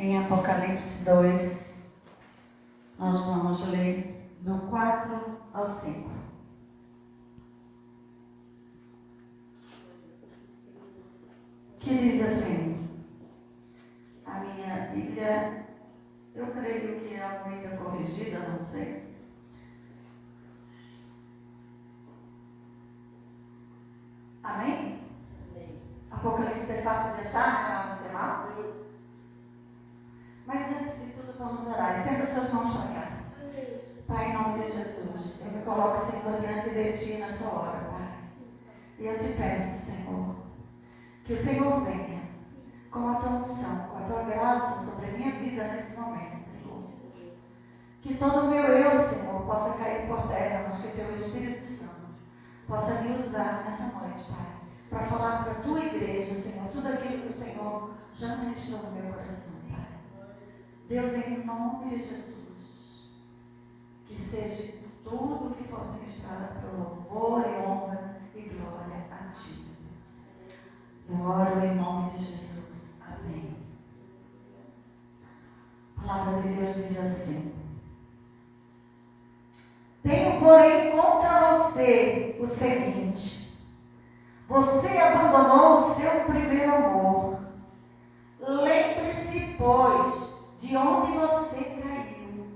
Em Apocalipse 2, nós vamos ler do 4 ao 5. Que diz assim, a minha Bíblia, eu creio que é a Almeida corrigida, não sei. Amém? Amém. Apocalipse é fácil de achar, não tem mal? Mas antes de tudo, vamos orar. Estenda suas mãos para cá. Pai, em nome de Jesus, eu me coloco, Senhor, diante de Ti nessa hora, Pai. E eu te peço, Senhor, que o Senhor venha com a Tua unção, com a Tua graça sobre a minha vida nesse momento, Senhor. Que todo o meu eu, Senhor, possa cair por terra, mas que Teu Espírito Santo possa me usar nessa noite, Pai, para falar para a Tua igreja, Senhor, tudo aquilo que o Senhor já ministrou no meu coração, Pai. Deus, em nome de Jesus, que seja tudo que for ministrado para louvor e honra e glória a Ti, Deus. Eu oro em nome de Jesus. Amém. A palavra de Deus diz assim: tenho, porém, contra você o seguinte: você abandonou o seu primeiro amor. Lembre-se, pois, de onde você caiu.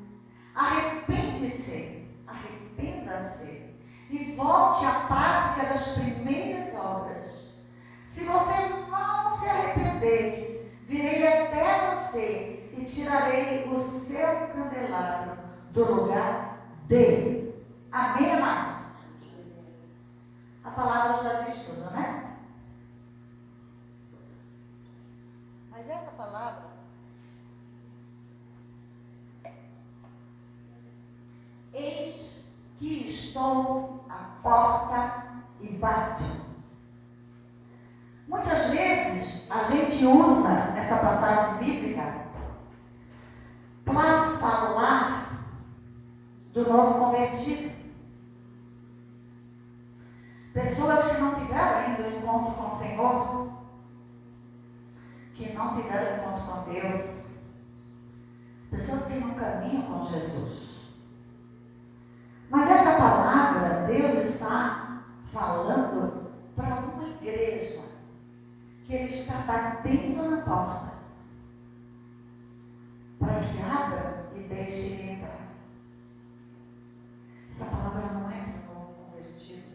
Arrependa-se e volte à prática das primeiras obras. Se você não se arrepender, virei até você e tirarei o seu candelabro do lugar dele. Amém, amados? A palavra já diz tudo, né? Mas essa palavra, eis que estou à porta e bato. Muitas vezes a gente usa essa passagem bíblica para falar do novo convertido. Pessoas que não tiveram ainda um encontro com o Senhor, que não tiveram um encontro com Deus, pessoas que não caminham com Jesus. Mas essa palavra, Deus está falando para uma igreja que Ele está batendo na porta para que abra e deixe Ele entrar. Essa palavra não é para o novo convertido,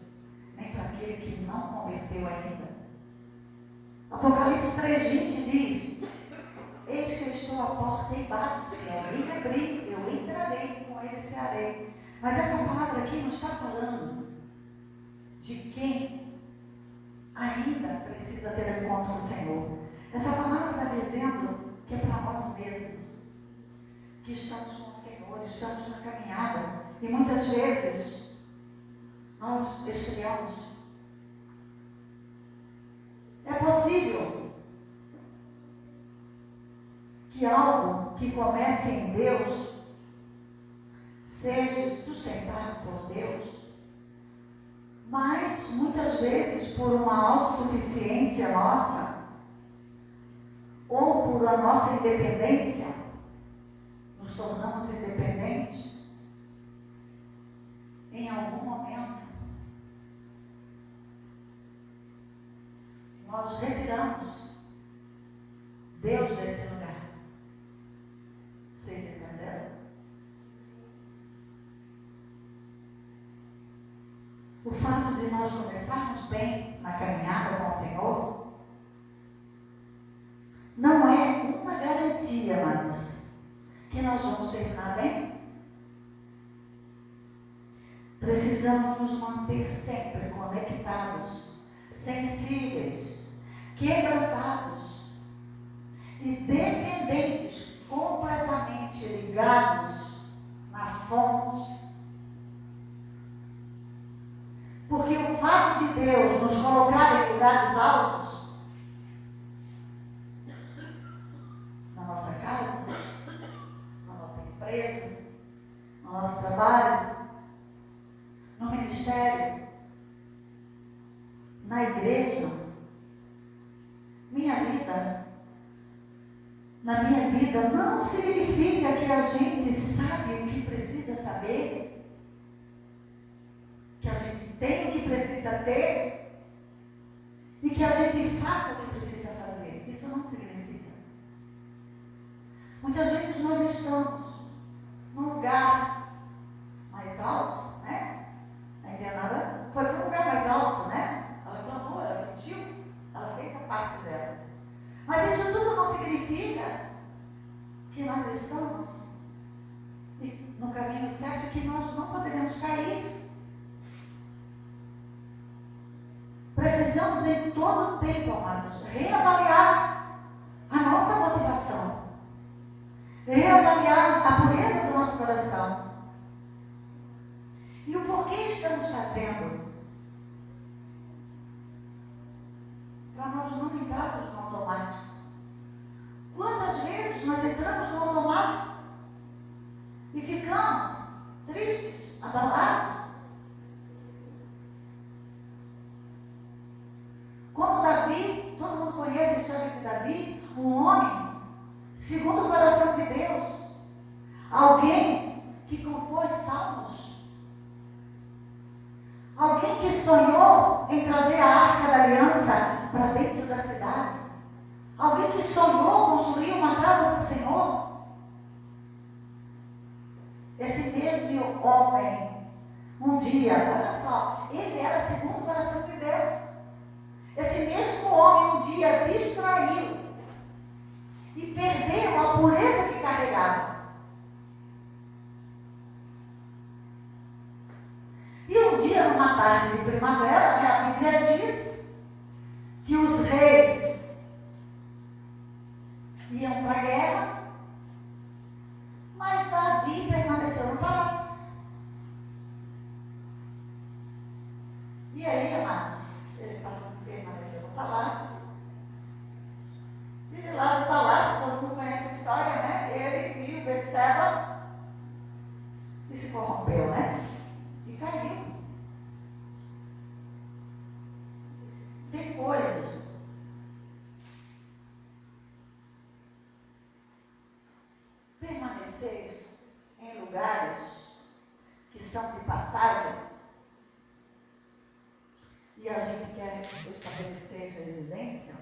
nem para aquele que não converteu ainda. Apocalipse 3:20 diz: eis que eu estou à porta e bato, se alguém abrir, eu entrarei, com ele cearei. Mas essa palavra aqui não está falando de quem ainda precisa ter encontro com o Senhor. Essa palavra está dizendo que é para nós mesmos, que estamos com o Senhor, estamos na caminhada, e muitas vezes nós esfriamos. É possível que algo que comece em Deus seja sustentado por Deus, mas muitas vezes por uma autossuficiência nossa, ou por a nossa independência, nos tornamos independentes. Em algum momento, nós retiramos Deus desse lugar. Vocês entenderam? O fato de nós começarmos bem na caminhada com o Senhor não é uma garantia, mas que nós vamos terminar bem. Precisamos nos manter sempre conectados, sensíveis, quebrantados e dependentes, completamente ligados na fonte. Porque o fato de Deus nos colocar em lugares altos, na nossa casa, na nossa empresa, no nosso trabalho, no ministério, na igreja, minha vida, na minha minha vida não significa que a gente sabe o que precisa saber, que a gente tem o que precisa ter e que a gente faça o que precisa fazer. Isso não significa. Muitas vezes nós estamos num lugar mais alto, né? A Indiana foi para um lugar mais alto, né? Ela clamou, ela pediu, ela fez a parte dela. Mas isso tudo não significa que nós estamos no caminho certo e que nós não poderemos cair. Precisamos em todo o tempo, amados, reavaliar a nossa motivação, reavaliar a pureza do nosso coração e o porquê estamos fazendo, para nós não entrarmos no automático. Quantas vezes nós entramos no automático e ficamos tristes, abalados? Como Davi, todo mundo conhece a história de Davi, um homem segundo o coração de Deus, alguém que compôs salmos, alguém que sonhou em trazer a arca da aliança para dentro da cidade, alguém que sonhou construir uma casa do Senhor. Esse mesmo homem, um dia, olha só, ele era segundo o coração de Deus. Esse mesmo homem um dia distraiu e perdeu a pureza que carregava. E um dia, numa tarde de primavera, a Bíblia diz que os reis iam para a guerra, mas Davi permaneceu no palácio. E aí, amados, ele permaneceu no palácio. E de lá do palácio, todo mundo conhece a história, né? Ele viu Betseba e se corrompeu, né? E caiu. Tem coisas permanecer em lugares que são de passagem e a gente quer estabelecer residência,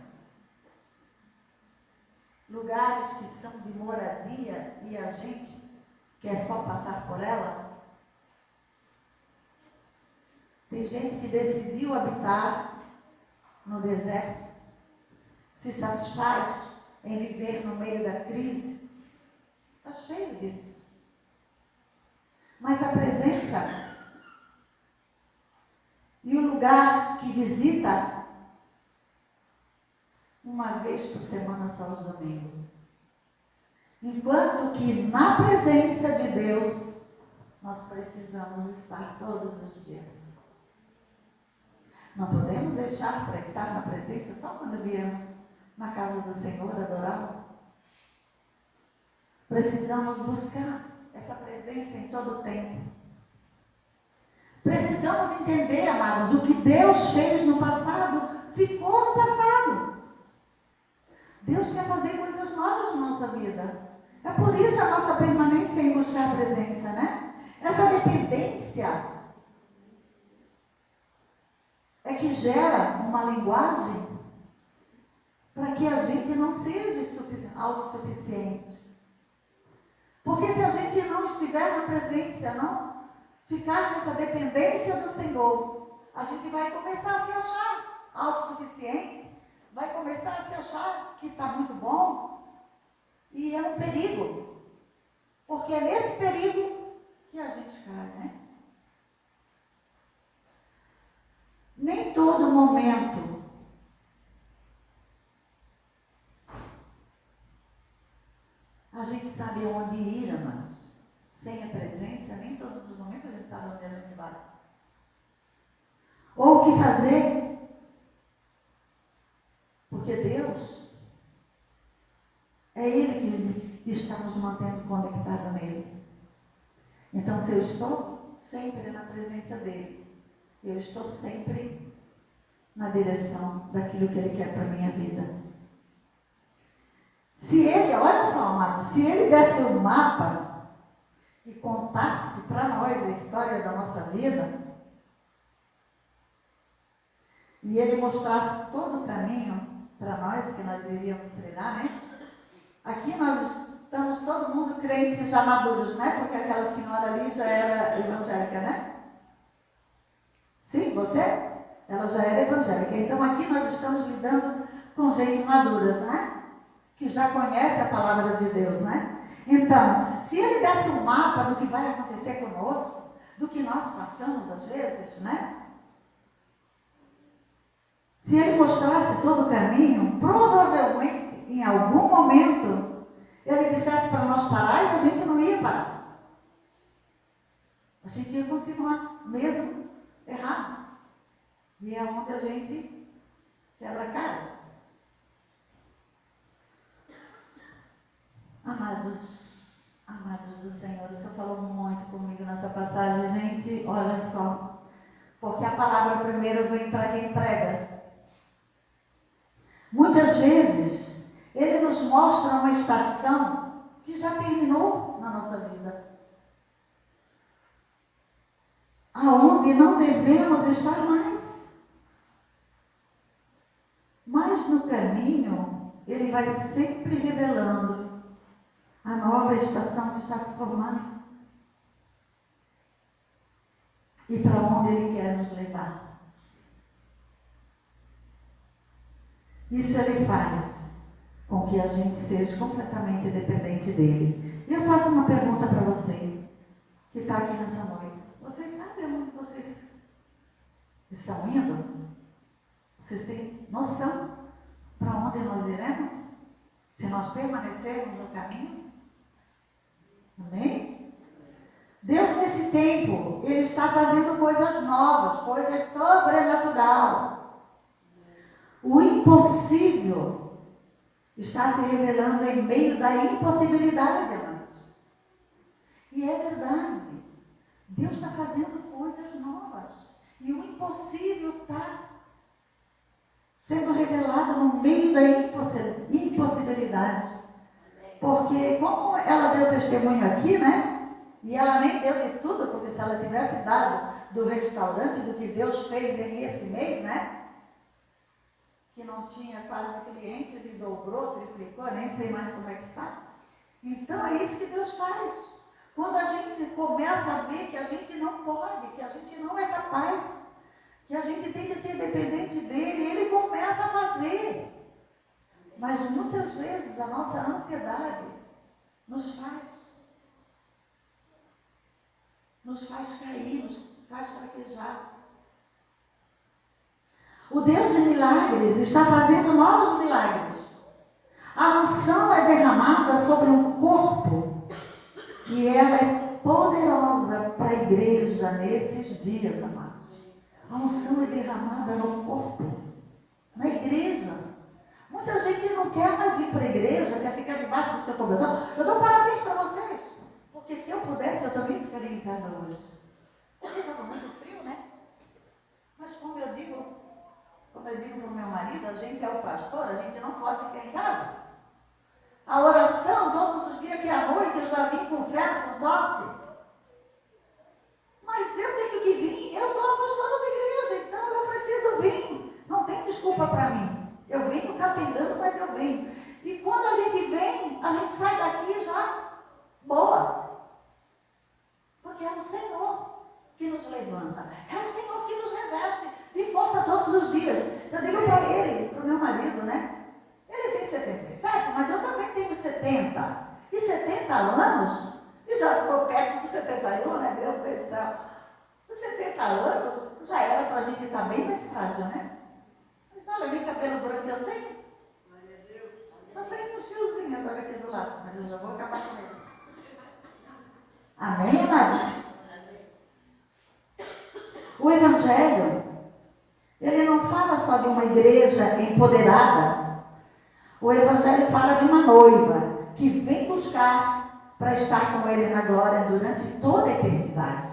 lugares que são de moradia e a gente quer só passar por ela. Tem gente que decidiu habitar no deserto, se satisfaz em viver no meio da crise. Está cheio disso. Mas a presença e o lugar que visita uma vez por semana, só os domingos. Enquanto que na presença de Deus, nós precisamos estar todos os dias. Não podemos deixar para estar na presença só quando viemos na casa do Senhor adorar. Precisamos buscar essa presença em todo o tempo. Precisamos entender, amados, o que Deus fez no passado, ficou no passado. Deus quer fazer coisas novas na nossa vida. É por isso a nossa permanência em buscar a presença, né? Essa dependência é que gera uma linguagem para que a gente não seja autossuficiente. Porque se a gente não estiver na presença, não ficar nessa dependência do Senhor, a gente vai começar a se achar autossuficiente, vai começar a se achar que está muito bom, e é um perigo, porque é nesse perigo que a gente cai, né? Nem todo momento a gente sabe onde ir, amados. Sem a presença, nem todos os momentos a gente sabe onde a gente vai. Ou o que fazer. Porque Deus, é Ele que está nos mantendo conectados nele. Então, se eu estou sempre na presença dele, eu estou sempre na direção daquilo que ele quer para a minha vida. Se ele, olha só, amado, se ele desse um mapa e contasse para nós a história da nossa vida, e ele mostrasse todo o caminho para nós, que nós iríamos trilhar, né? Aqui nós estamos todo mundo crentes já maduros, né? Porque aquela senhora ali já era evangélica, né? Sim, você? Ela já era evangélica. Então aqui nós estamos lidando com gente maduras, né? Que já conhece a palavra de Deus, né? Então, se ele desse um mapa do que vai acontecer conosco, do que nós passamos às vezes, né? Se ele mostrasse todo o caminho, provavelmente, em algum momento, ele dissesse para nós parar e a gente não ia parar. A gente ia continuar, mesmo errado. E é onde a gente quebra a cara. Amados do Senhor, o Senhor falou muito comigo nessa passagem, gente, olha só. Porque a palavra primeiro vem para quem prega. Muitas vezes, ele nos mostra uma estação que já terminou na nossa vida. Aonde não devemos estar mais. Mas no caminho, ele vai sempre revelando a nova estação que está se formando. E para onde ele quer nos levar. Isso ele faz com que a gente seja completamente dependente dele. E eu faço uma pergunta para você, que está aqui nessa noite. Vocês sabem onde vocês estão indo? Vocês têm noção para onde nós iremos? Se nós permanecermos no caminho? Amém? Deus, nesse tempo, Ele está fazendo coisas novas, coisas sobrenaturais. O impossível está se revelando em meio da impossibilidade, amados. E é verdade. Deus está fazendo coisas novas. E o impossível está sendo revelado no meio da impossibilidade. Porque como ela deu testemunho aqui, né? E ela nem deu de tudo, porque se ela tivesse dado do restaurante, do que Deus fez esse mês, né? Que não tinha quase clientes e dobrou, triplicou, nem sei mais como é que está. Então é isso que Deus faz. Quando a gente começa a ver que a gente não pode, que a gente não é capaz, que a gente tem que ser dependente dele, ele começa a fazer. Mas muitas vezes a nossa ansiedade nos faz cair, nos faz fraquejar. O Deus de milagres está fazendo novos milagres. A unção é derramada sobre um corpo e ela é poderosa para a igreja nesses dias, amados. A unção é derramada no corpo, na igreja. Muita gente não quer mais vir para a igreja, quer ficar debaixo do seu cobertor. Eu dou parabéns para vocês, porque se eu pudesse, eu também ficaria em casa hoje. Porque estava muito frio, né? Mas como eu digo para o meu marido, a gente é o pastor, a gente não pode ficar em casa. A oração, todos os dias que é à noite, eu já vim com febre, com tosse. Mas eu tenho que vir, eu sou a pastora da igreja, então eu preciso vir. Não tem desculpa para mim. Eu venho capengando, mas eu venho. E quando a gente vem, a gente sai daqui já boa. Porque é o Senhor que nos levanta. É o Senhor que nos reveste de força todos os dias. Eu digo para ele, para o meu marido, né? Ele tem 77, mas eu também tenho 70. E 70 anos, e já estou perto de 71, né? Meu Deus do céu. Os 70 anos já era para a gente estar bem mais frágil, né? Mas olha, nem cabelo branco eu tenho. Está saindo uns fiozinhos agora aqui do lado, mas eu já vou acabar com ele. Amém, amados? O Evangelho, ele não fala só de uma igreja empoderada. O Evangelho fala de uma noiva que vem buscar para estar com ele na glória durante toda a eternidade.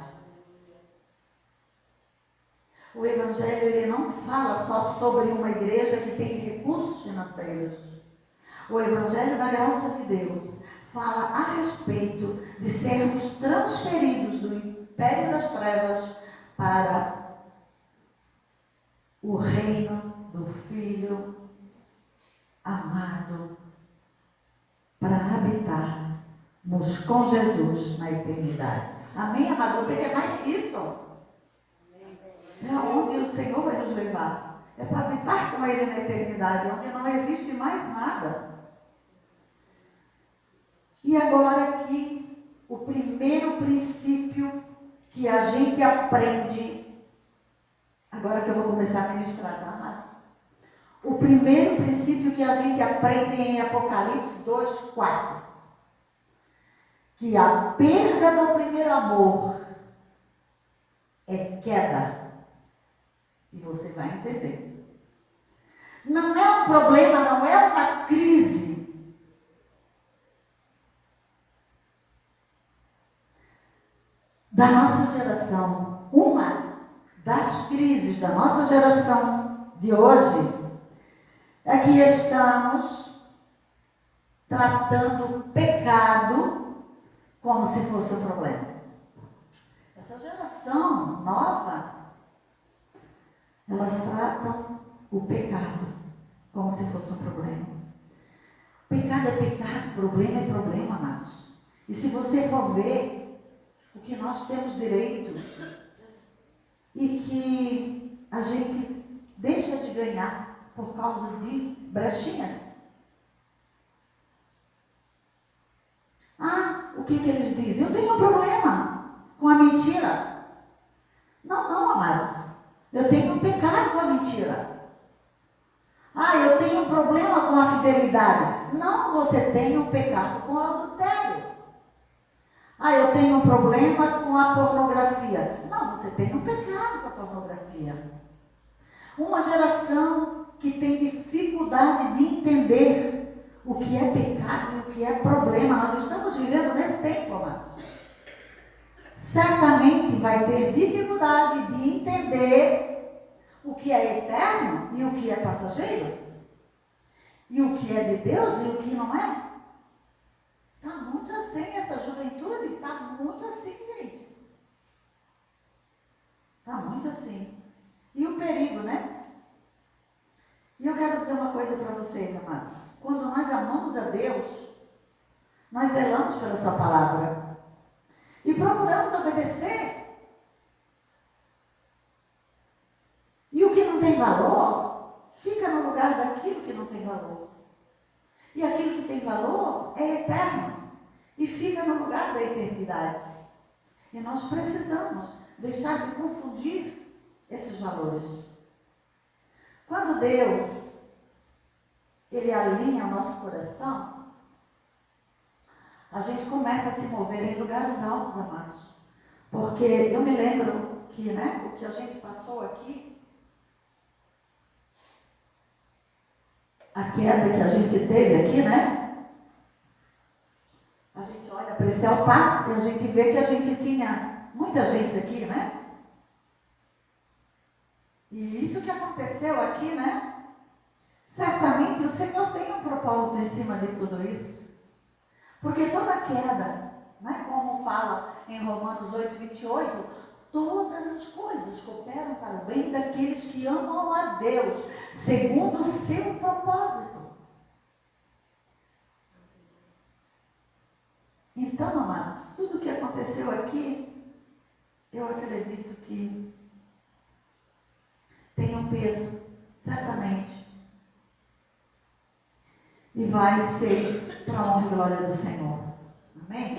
O Evangelho, ele não fala só sobre uma igreja que tem recursos financeiros. O Evangelho da Graça de Deus fala a respeito de sermos transferidos do império das trevas para o reino do Filho amado, para habitarmos com Jesus na eternidade. Amém, amado? Você quer mais que isso? É aonde o Senhor vai nos levar. É para habitar com Ele na eternidade, onde não existe mais nada. E agora aqui, o primeiro princípio que a gente aprende, agora que eu vou começar a ministrar, tá, amados? O primeiro princípio que a gente aprende em Apocalipse 2:4, que a perda do primeiro amor é queda. E você vai entender. Não é um problema, não é uma crise. Da nossa geração, uma das crises da nossa geração de hoje é que estamos tratando o pecado como se fosse um problema. Essa geração nova, elas tratam o pecado como se fosse um problema. Pecado é pecado, problema é problema, amados. E se você for ver o que nós temos direito e que a gente deixa de ganhar por causa de brechinhas. O que eles dizem? Eu tenho um problema com a mentira. Não, amados. Eu tenho um pecado com a mentira. Eu tenho um problema com a fidelidade. Não, você tem um pecado com o adultério. Eu tenho um problema com a pornografia. Não, você tem um pecado com a pornografia. Uma geração que tem dificuldade de entender o que é pecado e o que é problema. Nós estamos vivendo nesse tempo, amados. Certamente vai ter dificuldade de entender o que é eterno e o que é passageiro. E o que é de Deus e o que não é. Está muito assim essa juventude, está muito assim, gente. Está muito assim. E o perigo, né? E eu quero dizer uma coisa para vocês, amados. Quando nós amamos a Deus, nós zelamos pela sua palavra. E procuramos obedecer. E o que não tem valor, fica no lugar daquilo que não tem valor. E aquilo que tem valor é eterno. E fica no lugar da eternidade. E nós precisamos deixar de confundir esses valores. Quando Deus, Ele alinha o nosso coração, a gente começa a se mover em lugares altos, amados. Porque eu me lembro que, o que a gente passou aqui, a queda que a gente teve aqui, a gente olha para esse altar e a gente vê que a gente tinha muita gente aqui, E isso que aconteceu aqui, Certamente o Senhor tem um propósito em cima de tudo isso. Porque toda queda, como fala em Romanos 8:28, todas as coisas cooperam para o bem daqueles que amam a Deus, segundo o seu propósito. Então, amados, tudo o que aconteceu aqui, eu acredito que tem um peso, certamente. E vai ser para a honra e glória do Senhor. Amém?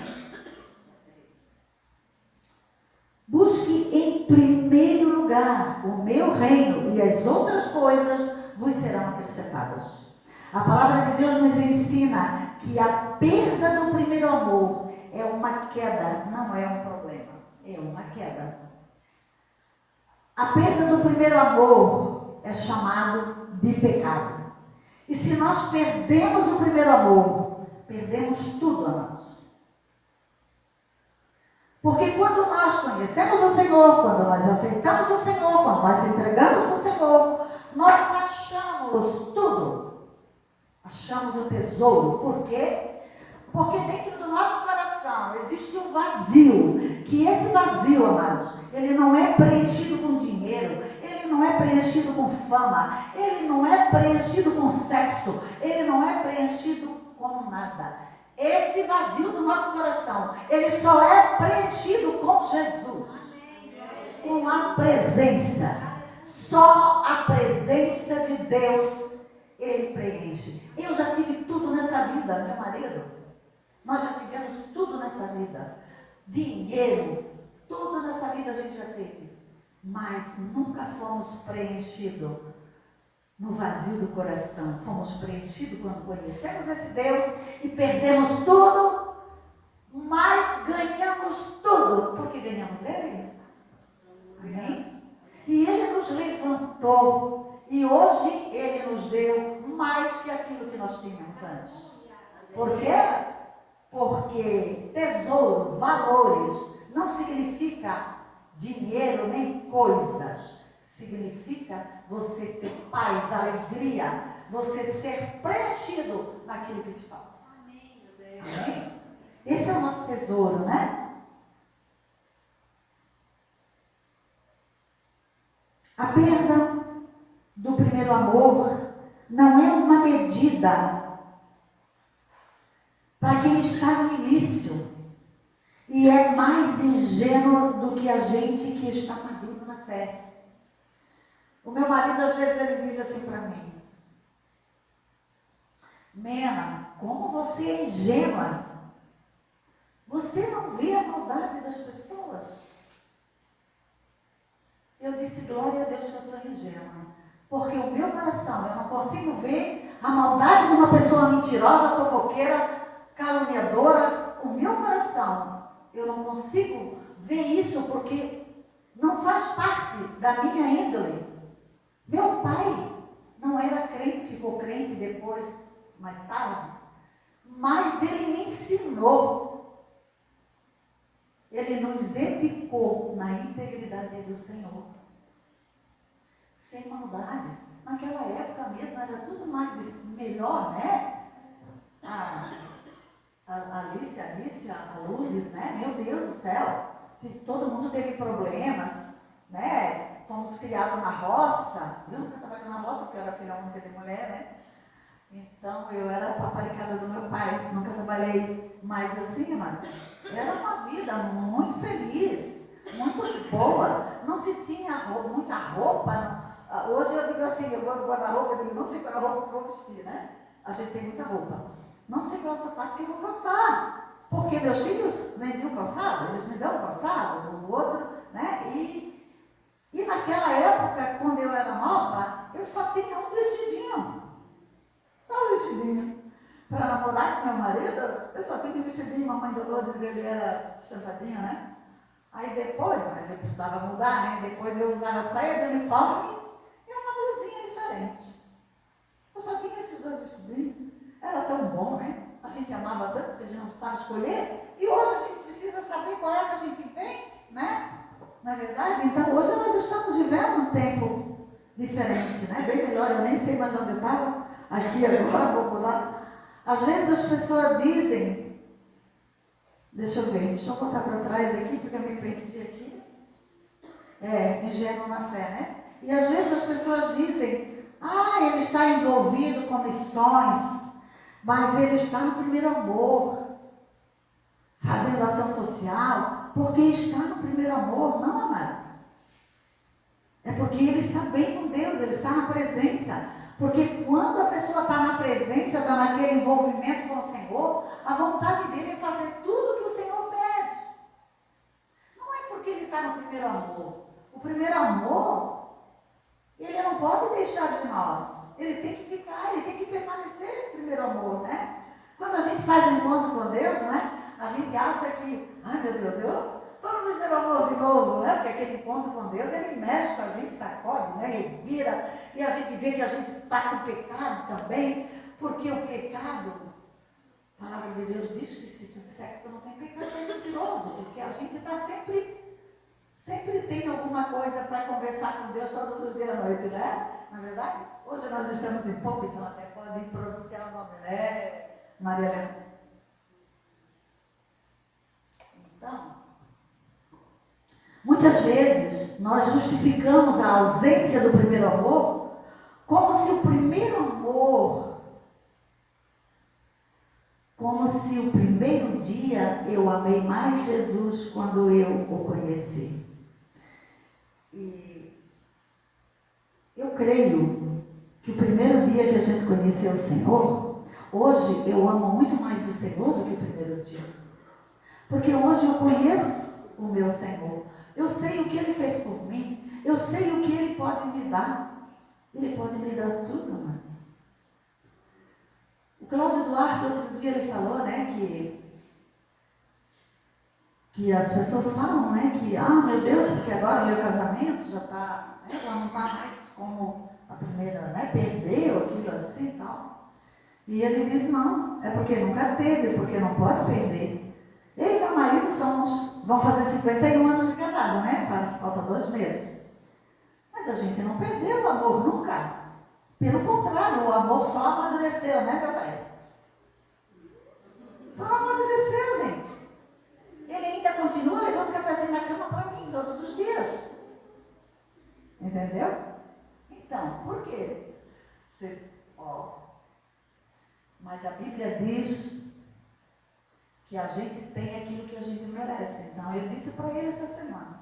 Busque em primeiro lugar o meu reino e as outras coisas vos serão acrescentadas. A palavra de Deus nos ensina que a perda do primeiro amor é uma queda, não é um problema, é uma queda. A perda do primeiro amor é chamado de pecado. E se nós perdemos o primeiro amor, perdemos tudo, amados. Porque quando nós conhecemos o Senhor, quando nós aceitamos o Senhor, quando nós entregamos para o Senhor, nós achamos tudo. A achamos o tesouro. Por quê? Porque dentro do nosso coração existe um vazio, que esse vazio, amados, ele não é preenchido com dinheiro, ele não é preenchido com fama, ele não é preenchido com sexo, ele não é preenchido com nada. Esse vazio do nosso coração, ele só é preenchido com Jesus, com a presença. Só a presença de Deus ele preenche. Eu já tive tudo nessa vida, meu marido. Nós já tivemos tudo nessa vida. Dinheiro, tudo nessa vida a gente já teve. Mas nunca fomos preenchidos no vazio do coração. Fomos preenchidos quando conhecemos esse Deus e perdemos tudo, mas ganhamos tudo. Porque ganhamos Ele. Amém? E Ele nos levantou. E hoje Ele nos deu mais que aquilo que nós tínhamos antes. Por quê? Porque tesouro, valores, não significa dinheiro nem coisas. Significa você ter paz, alegria, você ser preenchido naquilo que te falta. Amém? Esse é o nosso tesouro, né? A perda do primeiro amor não é uma medida para quem está no início e é mais ingênuo do que a gente que está maduro na fé. O meu marido às vezes ele diz assim para mim: Mena, como você é ingênua? Você não vê a maldade das pessoas? Eu disse, glória a Deus que eu sou ingênua. Porque o meu coração, eu não consigo ver a maldade de uma pessoa mentirosa, fofoqueira, caluniadora. O meu coração, eu não consigo ver isso porque não faz parte da minha índole. Meu pai não era crente, ficou crente depois, mais tarde, mas ele me ensinou, ele nos educou na integridade do Senhor, sem maldades. Naquela época mesmo era tudo mais melhor, né? A Alice, a Lourdes, né? Meu Deus do céu, todo mundo teve problemas, né? Fomos criados na roça. Eu nunca trabalhei na roça porque eu era filha única de mulher, né? Então eu era paparicada do meu pai, nunca trabalhei mais assim, mas era uma vida muito feliz, muito boa. Não se tinha muita roupa. Hoje eu digo assim, eu vou no guarda-roupa, eu digo, não sei qual é a roupa que eu vou vestir, né? A gente tem muita roupa. Não sei qual é o sapato que eu vou calçar, porque meus filhos vendiam calçado, eles me dão calçado, o outro, né? E naquela época, quando eu era nova, eu só tinha um vestidinho. Só um vestidinho. Para namorar com meu marido, eu só tinha um vestidinho. Mamãe Dolores, ele era estampadinho, né? Aí depois, mas eu precisava mudar, né? Depois eu usava saia de uniforme e uma blusinha diferente. Eu só tinha esses dois vestidinhos. Era tão bom, né? A gente amava tanto que a gente não sabe escolher. E hoje a gente precisa saber qual é que a gente vem, né? Não é verdade? Então hoje nós estamos vivendo um tempo diferente, né? Bem melhor, eu nem sei mais onde eu estava. Aqui agora, vou pular. Às vezes as pessoas dizem, deixa eu ver, deixa eu voltar para trás aqui, porque eu me perdi aqui. Ingênuo na fé, né? E às vezes as pessoas dizem, ele está envolvido com missões, mas ele está no primeiro amor, fazendo ação social, porque está no primeiro amor, não, amados. É porque ele está bem com Deus, ele está na presença. Porque quando a pessoa está na presença, está naquele envolvimento com o Senhor, a vontade dele é fazer tudo que o Senhor pede. Não é porque ele está no primeiro amor. O primeiro amor, ele não pode deixar de nós. Ele tem que ficar, ele tem que permanecer esse primeiro amor, né? Quando a gente faz um encontro com Deus, né? A gente acha que, ai meu Deus, eu estou no primeiro amor de novo, né? Porque aquele encontro com Deus, ele mexe com a gente, sacode, né? Ele vira, e a gente vê que a gente está com pecado também, porque o pecado, a palavra de Deus diz que se tu disser que tu não tem pecado, é mentiroso, porque a gente está sempre tem alguma coisa para conversar com Deus todos os dias à noite, né? Na verdade, hoje nós estamos em pouco, então até pode pode pronunciar o nome, né, Maria Helena? Então, muitas vezes nós justificamos a ausência do primeiro amor como se o primeiro dia eu amei mais Jesus quando eu o conheci. E eu creio que o primeiro dia que a gente conheceu o Senhor, hoje eu amo muito mais o Senhor do que o primeiro dia. Porque hoje eu conheço o meu Senhor. Eu sei o que Ele fez por mim. Eu sei o que Ele pode me dar. Ele pode me dar tudo, mas o Cláudio Duarte, outro dia, ele falou, né, que as pessoas falam, né, que, meu Deus, porque agora meu casamento já está, né, já não está mais como a primeira, né, perdeu aquilo assim e tal. E ele diz, não, é porque nunca teve, porque não pode perder. Eu e meu marido vão fazer 51 anos de casado, né, falta 2 meses. Mas a gente não perdeu o amor nunca. Pelo contrário, o amor só amadureceu, né, meu pai? Só amadureceu, gente. Ele ainda continua levando cafezinho na cama para mim todos os dias. Entendeu? Então, por quê? Mas a Bíblia diz que a gente tem aquilo que a gente merece. Então, eu disse para ele essa semana: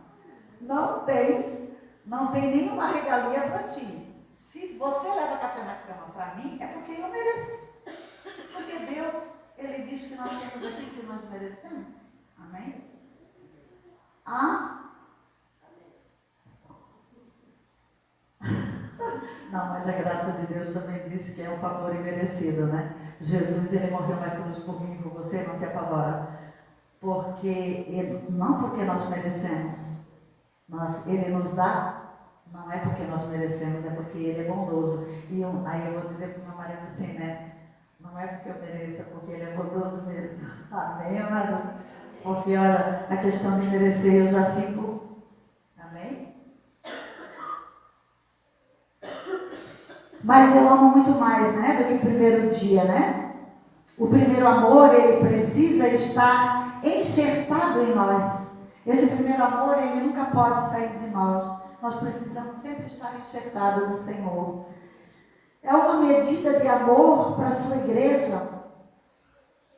não tem nenhuma regalia para ti. Se você leva café na cama para mim, é porque eu mereço. Porque Deus, Ele diz que nós temos aquilo que nós merecemos. Amém? Não, mas a graça de Deus também diz que é um favor imerecido, né? Jesus, Ele morreu na cruz por mim e por você, não se apavora. Não porque nós merecemos, Ele nos dá, não é porque nós merecemos, é porque Ele é bondoso. Aí eu vou dizer para o meu marido assim, né? Não é porque eu mereço, é porque Ele é bondoso mesmo. Amém, amados? Porque, olha, a questão de merecer, eu já fico. Amém? Mas eu amo muito mais, né, do que o primeiro dia, né? O primeiro amor, ele precisa estar enxertado em nós. Esse primeiro amor, ele nunca pode sair de nós. Nós precisamos sempre estar enxertados no Senhor. É uma medida de amor para a sua igreja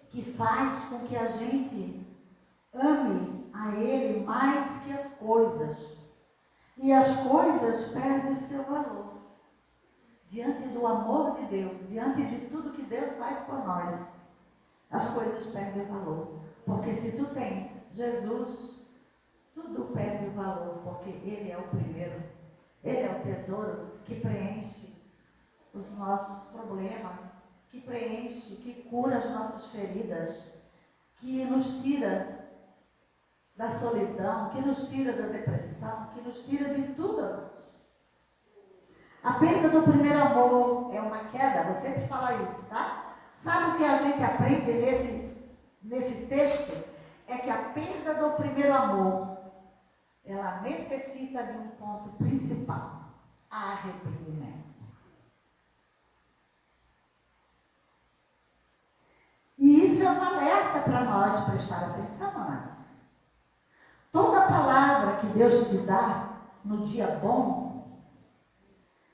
que faz com que a gente ame a Ele mais que as coisas. E as coisas perdem o seu valor. Diante do amor de Deus, diante de tudo que Deus faz por nós, as coisas perdem o valor. Porque se tu tens Jesus, tudo perde o valor, porque Ele é o primeiro. Ele é o tesouro que preenche os nossos problemas, que preenche, que cura as nossas feridas, que nos tira da solidão, que nos tira da depressão, que nos tira de tudo. A perda do primeiro amor é uma queda, vou sempre falar isso, tá? Sabe o que a gente aprende nesse texto? É que a perda do primeiro amor, ela necessita de um ponto principal: arrependimento. E isso é um alerta para nós prestar atenção, amados. Toda palavra que Deus te dá no dia bom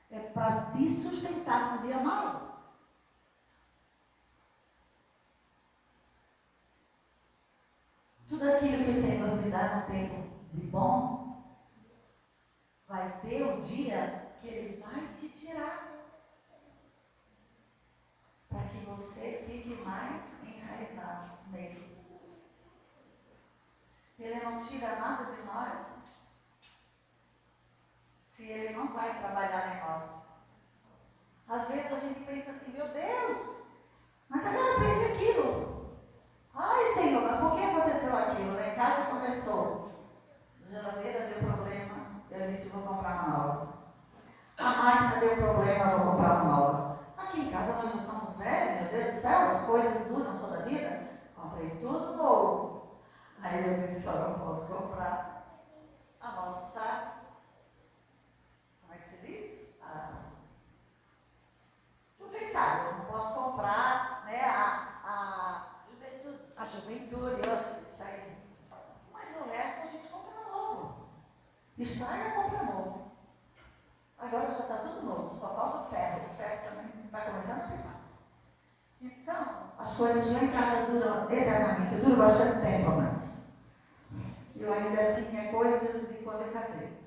é para te sustentar no dia mau. Tudo aquilo que o Senhor te dá no tempo de bom, vai ter um dia que Ele vai te tirar. Para que você fique mais enraizado nele. Ele não tira nada de nós se Ele não vai trabalhar em nós. Às vezes a gente pensa assim: meu Deus, mas agora eu perdi aquilo. Ai, Senhor, mas por que aconteceu aquilo? Lá em casa começou. A geladeira deu problema, eu disse: vou comprar uma nova. A máquina deu problema, vou comprar uma nova. Aqui em casa nós já somos velhos, meu Deus do céu, as coisas duram toda a vida. Comprei tudo novo. Aí eu disse: eu não posso comprar a nossa, como é que se diz? Vocês sabem, eu não dure, isso aí é isso. Mas o resto a gente compra novo. Estraga, compra novo. Agora já está tudo novo, só falta o ferro. O ferro também está começando a pegar. Então, as coisas lá em casa duram eternamente, duram bastante tempo, mas eu ainda tinha coisas de quando eu casei.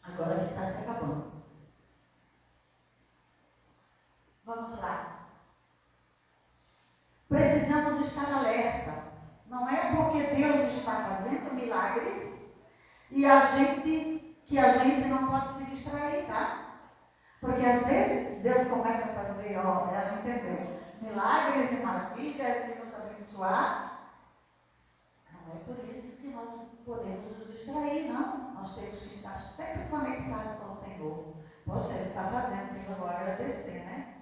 Agora que está se acabando. Vamos lá. Precisamos estar alerta. Não é porque Deus está fazendo milagres e que a gente não pode se distrair, tá? Porque às vezes Deus começa a fazer, ela entendeu, milagres e maravilhas e nos abençoar. Não é por isso que nós podemos nos distrair, não. Nós temos que estar sempre conectados com o Senhor. Poxa, Ele está fazendo, Senhor, eu vou agradecer, né?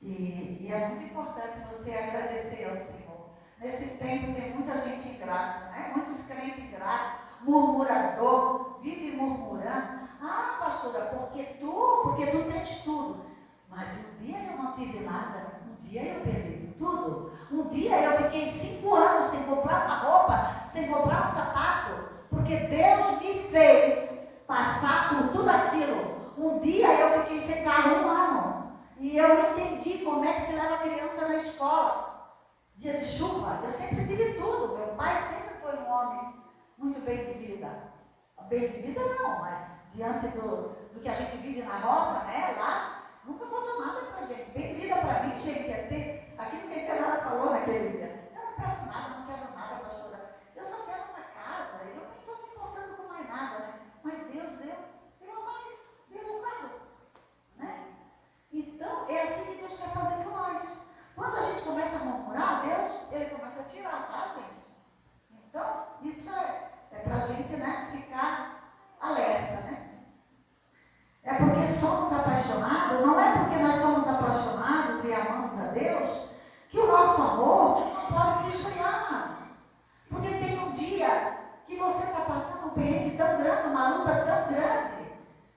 E é muito importante você agradecer ao Senhor. Nesse tempo tem muita gente ingrata, né? Muitos crentes ingratos, murmurador, vive murmurando. Ah, pastora, porque tu tens tudo. Mas um dia eu não tive nada, um dia eu perdi tudo. Um dia eu fiquei 5 anos sem comprar uma roupa, sem comprar um sapato, porque Deus me fez passar por tudo aquilo. Um dia eu fiquei sem carro 1 ano. E eu entendi como é que se leva a criança na escola. Dia de chuva, eu sempre tive tudo. Meu pai sempre foi um homem muito bem de vida. Bem de vida não, mas diante do que a gente vive na roça, né, lá, nunca faltou nada pra gente. Bem de vida pra mim, gente, é ter aquilo que a Interara falou naquele dia. Eu não peço nada, não quero nada, pastora. Eu só quero uma casa, eu nem estou me importando com mais nada, né? Mas Deus deu a mais, deu o carro, né? Então, é assim que Deus quer fazer com nós. Quando a gente começa a murmurar, Deus, Ele começa a tirar, tá, gente? Então, isso é pra gente, né, ficar alerta, né? É porque somos apaixonados, não é porque nós somos apaixonados e amamos a Deus, que o nosso amor não pode se esfriar mais. Porque tem um dia que você está passando um perrengue tão grande, uma luta tão grande,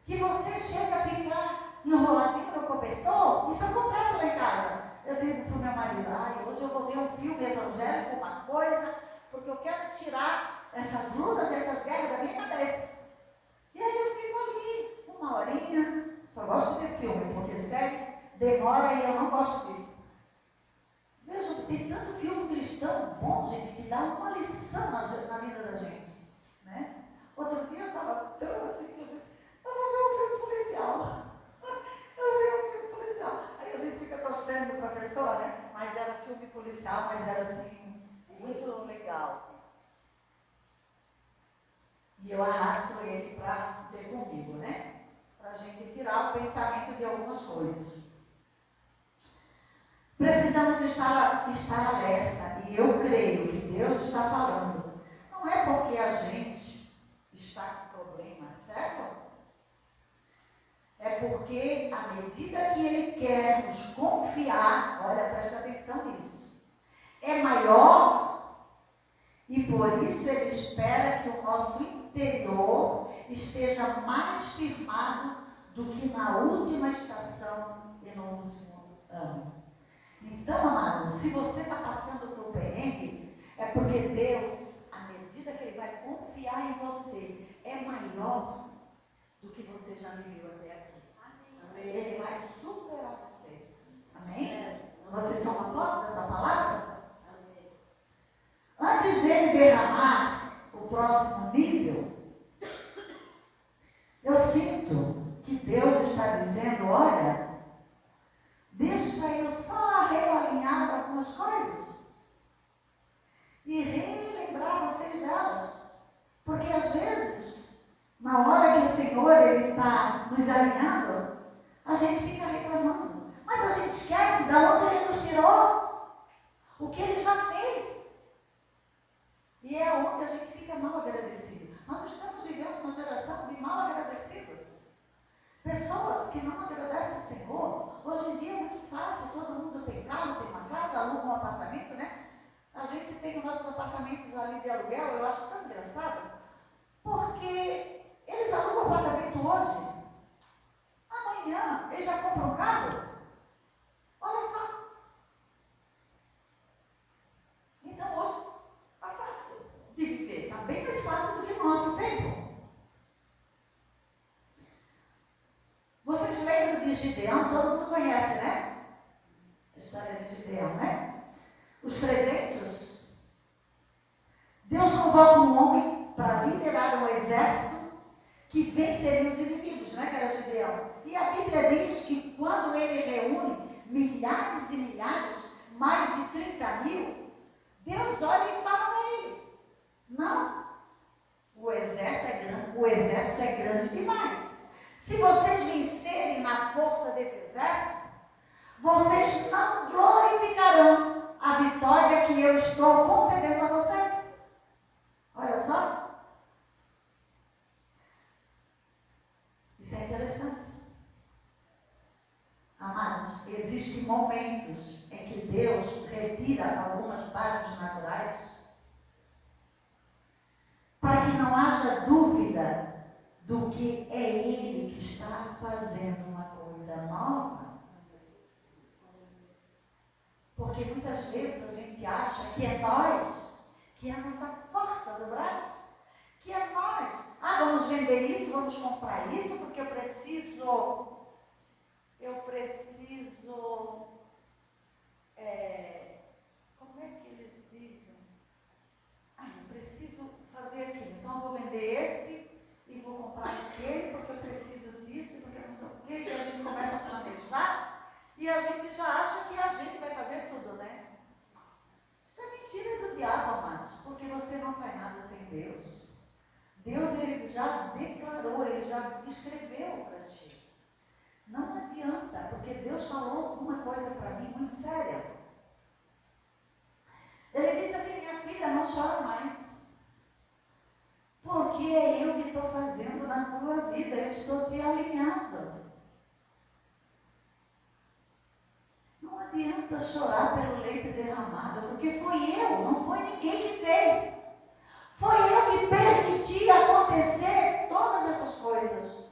que você chega a ficar enroladinho no cobertor. Isso acontece lá em casa. Eu digo para o meu marido, hoje eu vou ver um filme evangélico, uma coisa, porque eu quero tirar essas lutas, essas guerras da minha cabeça. E aí eu fico ali, 1 horinha, só gosto de ver filme, porque série demora e eu não gosto disso. Veja, tem tanto filme cristão bom, gente, que dá uma lição na vida da gente, né? Outro dia eu estava tão assim que eu disse, eu vou ver um filme policial. Eu vou ver um filme policial. Aí a gente fica torcendo para a pessoa, né? Mas era filme policial, mas era assim, muito legal. E eu arrasto ele para ver comigo, né? Para a gente tirar o pensamento de algumas coisas. Precisamos estar alerta. E eu creio que Deus está falando. Não é porque a gente está com problema, certo? É porque à medida que Ele quer nos confiar, olha, presta atenção nisso, é maior e por isso Ele espera que o nosso interior esteja mais firmado do que na última estação e no último ano. Então, amado, se você está passando por perrengue, é porque Deus, à medida que Ele vai confiar em você, é maior do que você já viveu até aqui. Amém. Ele vai superar vocês. Amém? Você toma posse dessa palavra? Amém. Antes dele derramar o próximo nível, eu sinto que Deus está dizendo, olha, deixa eu só realinhar algumas coisas e relembrar vocês delas. Porque às vezes, na hora que o Senhor está nos alinhando, a gente fica reclamando. Mas a gente esquece de onde Ele nos tirou, o que Ele já fez. E é onde a gente fica mal agradecido. Nós estamos vivendo uma geração de mal agradecidos. Pessoas que não agradecem ao Senhor. Hoje em dia é muito fácil, todo mundo tem carro, tem uma casa, aluga um apartamento, né? A gente tem os nossos apartamentos ali de aluguel, eu acho tão engraçado, porque eles alugam o apartamento hoje, amanhã eles já compram um carro. Olha só. Então Gideão, todo mundo conhece, né? A história de Gideão, né? Os 300. Deus convoca um homem para liderar um exército que venceria os inimigos, né? Que era Gideão. E a Bíblia diz que quando ele reúne milhares e milhares, mais de 30.000, Deus olha e fala para ele: não, o exército é grande demais. Se vocês vencerem na força desse exército, vocês não glorificarão a vitória que eu estou concedendo a vocês. Olha só. Isso é interessante. Amados, existem momentos em que Deus retira algumas bases naturais para que não haja dúvida do que é Ele que está fazendo uma coisa nova. Porque muitas vezes a gente acha que é nós, que é a nossa força do braço, que é nós. Vamos vender isso, vamos comprar isso, porque eu preciso, como é que eles dizem? Eu preciso fazer aquilo, então eu vou vender esse e vou comprar aquele, porque eu preciso disso, porque eu não sei o quê, e a gente começa a planejar, e a gente já acha que a gente vai fazer tudo, né? Isso é mentira do diabo, amados, porque você não faz nada sem Deus. Deus, Ele já declarou, Ele já escreveu para ti. Não adianta, porque Deus falou uma coisa para mim muito séria. Ele disse assim: minha filha, não chora mais, porque é eu que estou fazendo na tua vida, eu estou te alinhando. Não adianta chorar pelo leite derramado, porque foi eu, não foi ninguém que fez. Foi eu que permiti acontecer todas essas coisas,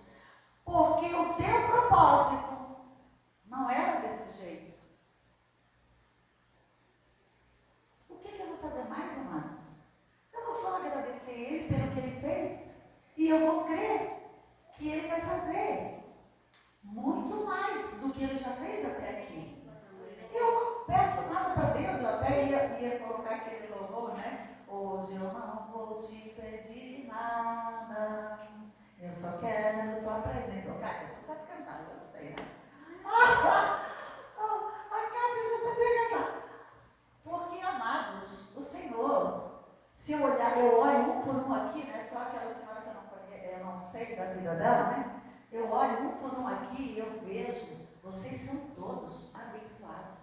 porque o teu propósito não era desse jeito. O que eu vou fazer mais, amados? Eu vou só agradecer Ele pelo que Ele fez, e eu vou crer que Ele vai fazer muito mais do que Ele já fez até aqui. Eu não peço nada para Deus, eu até ia colocar aquele louvor, né? Hoje eu não vou te pedir nada, eu só quero tua presença. Ô, Cátia, tu sabe cantar, eu não sei, né? A Cátia já sabia cantar. Porque, amados, o Senhor, se eu olhar, eu olho um por um aqui, né? Só aquela senhora que eu não conheço, eu não sei da vida dela, né? Eu olho um por um aqui e eu vejo, vocês são todos abençoados.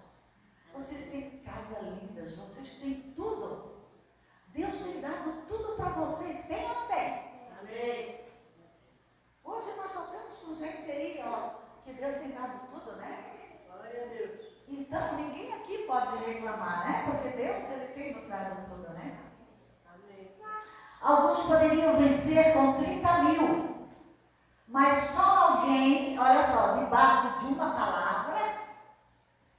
Vocês têm casa lindas, vocês têm tudo. Deus tem dado tudo para vocês, tem ou não tem? Amém. Hoje nós só estamos com gente aí, ó, que Deus tem dado tudo, né? Glória a Deus. Então, ninguém aqui pode reclamar, né? Porque Deus, Ele tem nos dado tudo, né? Amém. Alguns poderiam vencer com 30.000, mas só alguém, olha só, debaixo de uma palavra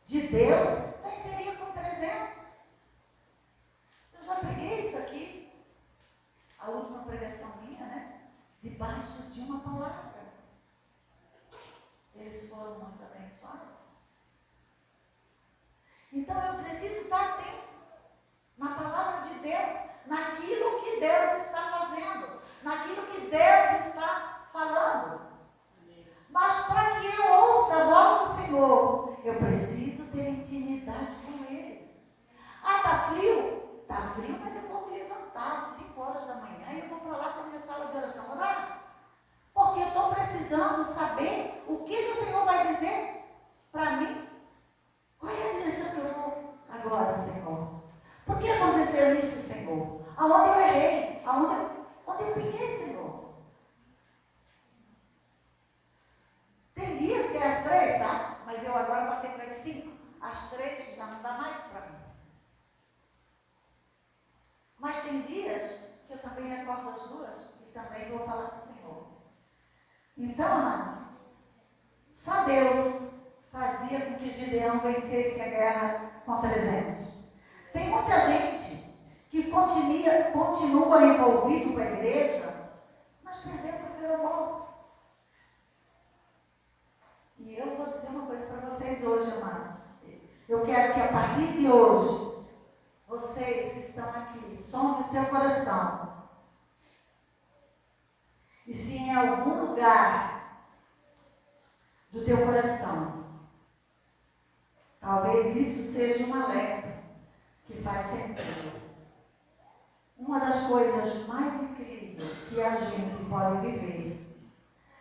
de Deus, venceria com 300. Eu já preguei isso aqui, a última pregação minha, né? Debaixo de uma palavra. Eles foram muito abençoados. Então eu preciso estar atento na palavra de Deus, naquilo que Deus está fazendo, naquilo que Deus está falando. Mas para que eu ouça a voz do Senhor, eu preciso ter intimidade com Ele. Está frio? Está frio, mas eu vou me levantar às 5 horas da manhã e eu vou para lá para a minha sala de oração orar. Porque eu estou precisando saber o que o Senhor vai dizer para mim. Qual é a direção que eu vou agora, Senhor? Por que aconteceu isso, Senhor? Aonde eu errei? Onde eu pequei, Senhor? Tem dias que é às 3, tá? Mas eu agora passei para as 5. Às 3 já não dá mais para mim. Mas tem dias que eu também acordo às 2 e também vou falar com o Senhor. Então, amados, só Deus fazia com que Gideão vencesse a guerra com 300. Tem muita gente que continua envolvido com a igreja, mas perdeu o primeiro amor. E eu vou dizer uma coisa para vocês hoje, amados. Eu quero que a partir de hoje, vocês que estão aqui, sonhem o seu coração. E se em algum lugar do teu coração, talvez isso seja um alerta que faz sentido. Uma das coisas mais incríveis que a gente pode viver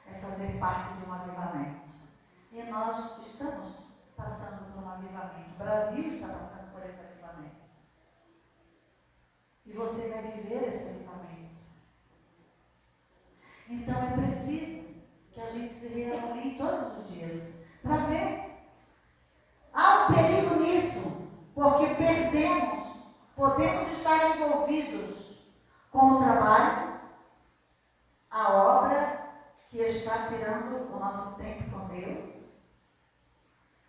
é fazer parte de um avivamento. E nós estamos passando por um avivamento. O Brasil está passando por esse avivamento. E você vai viver esse avivamento. Então é preciso que a gente se reavalie todos os dias para ver. Há um perigo nisso, porque podemos estar envolvidos com o trabalho, a obra que está tirando o nosso tempo com Deus.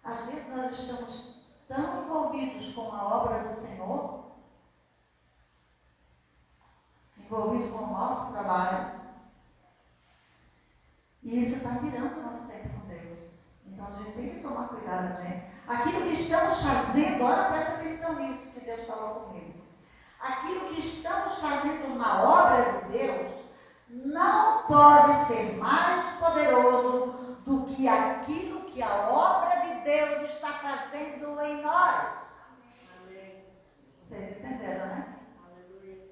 Às vezes nós estamos tão envolvidos com a obra do Senhor, envolvidos com o nosso trabalho, e isso está tirando o nosso tempo com Deus. Então a gente tem que tomar cuidado, né? Aquilo que estamos fazendo, olha, presta atenção nisso que Deus falou comigo. Aquilo que estamos fazendo na obra de Deus não pode ser mais poderoso do que aquilo que a obra de Deus está fazendo em nós. Amém. Vocês entenderam, né? Aleluia.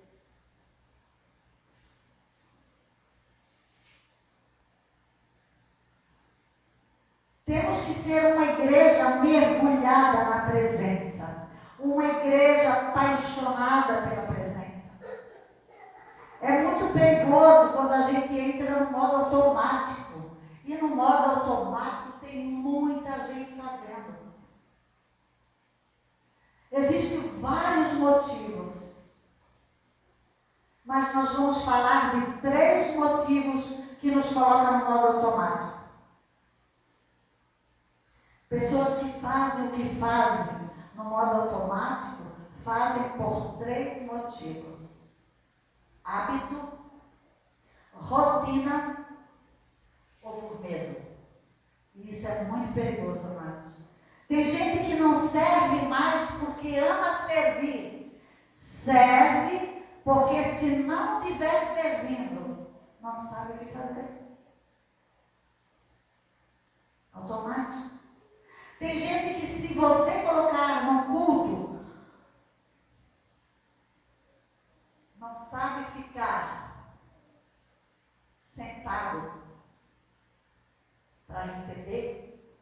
Temos que ser uma igreja mergulhada na presença. Uma igreja apaixonada pela presença. É muito perigoso quando a gente entra no modo automático. E no modo automático tem muita gente fazendo. Existem vários motivos. Mas nós vamos falar de 3 motivos que nos colocam no modo automático. Pessoas que fazem o que fazem no modo automático, fazem por 3 motivos. Hábito, rotina ou por medo. E isso é muito perigoso, amados. Tem gente que não serve mais porque ama servir. Serve porque se não estiver servindo, não sabe o que fazer. Automático. Tem gente que se você colocar no culto, não sabe ficar sentado para receber,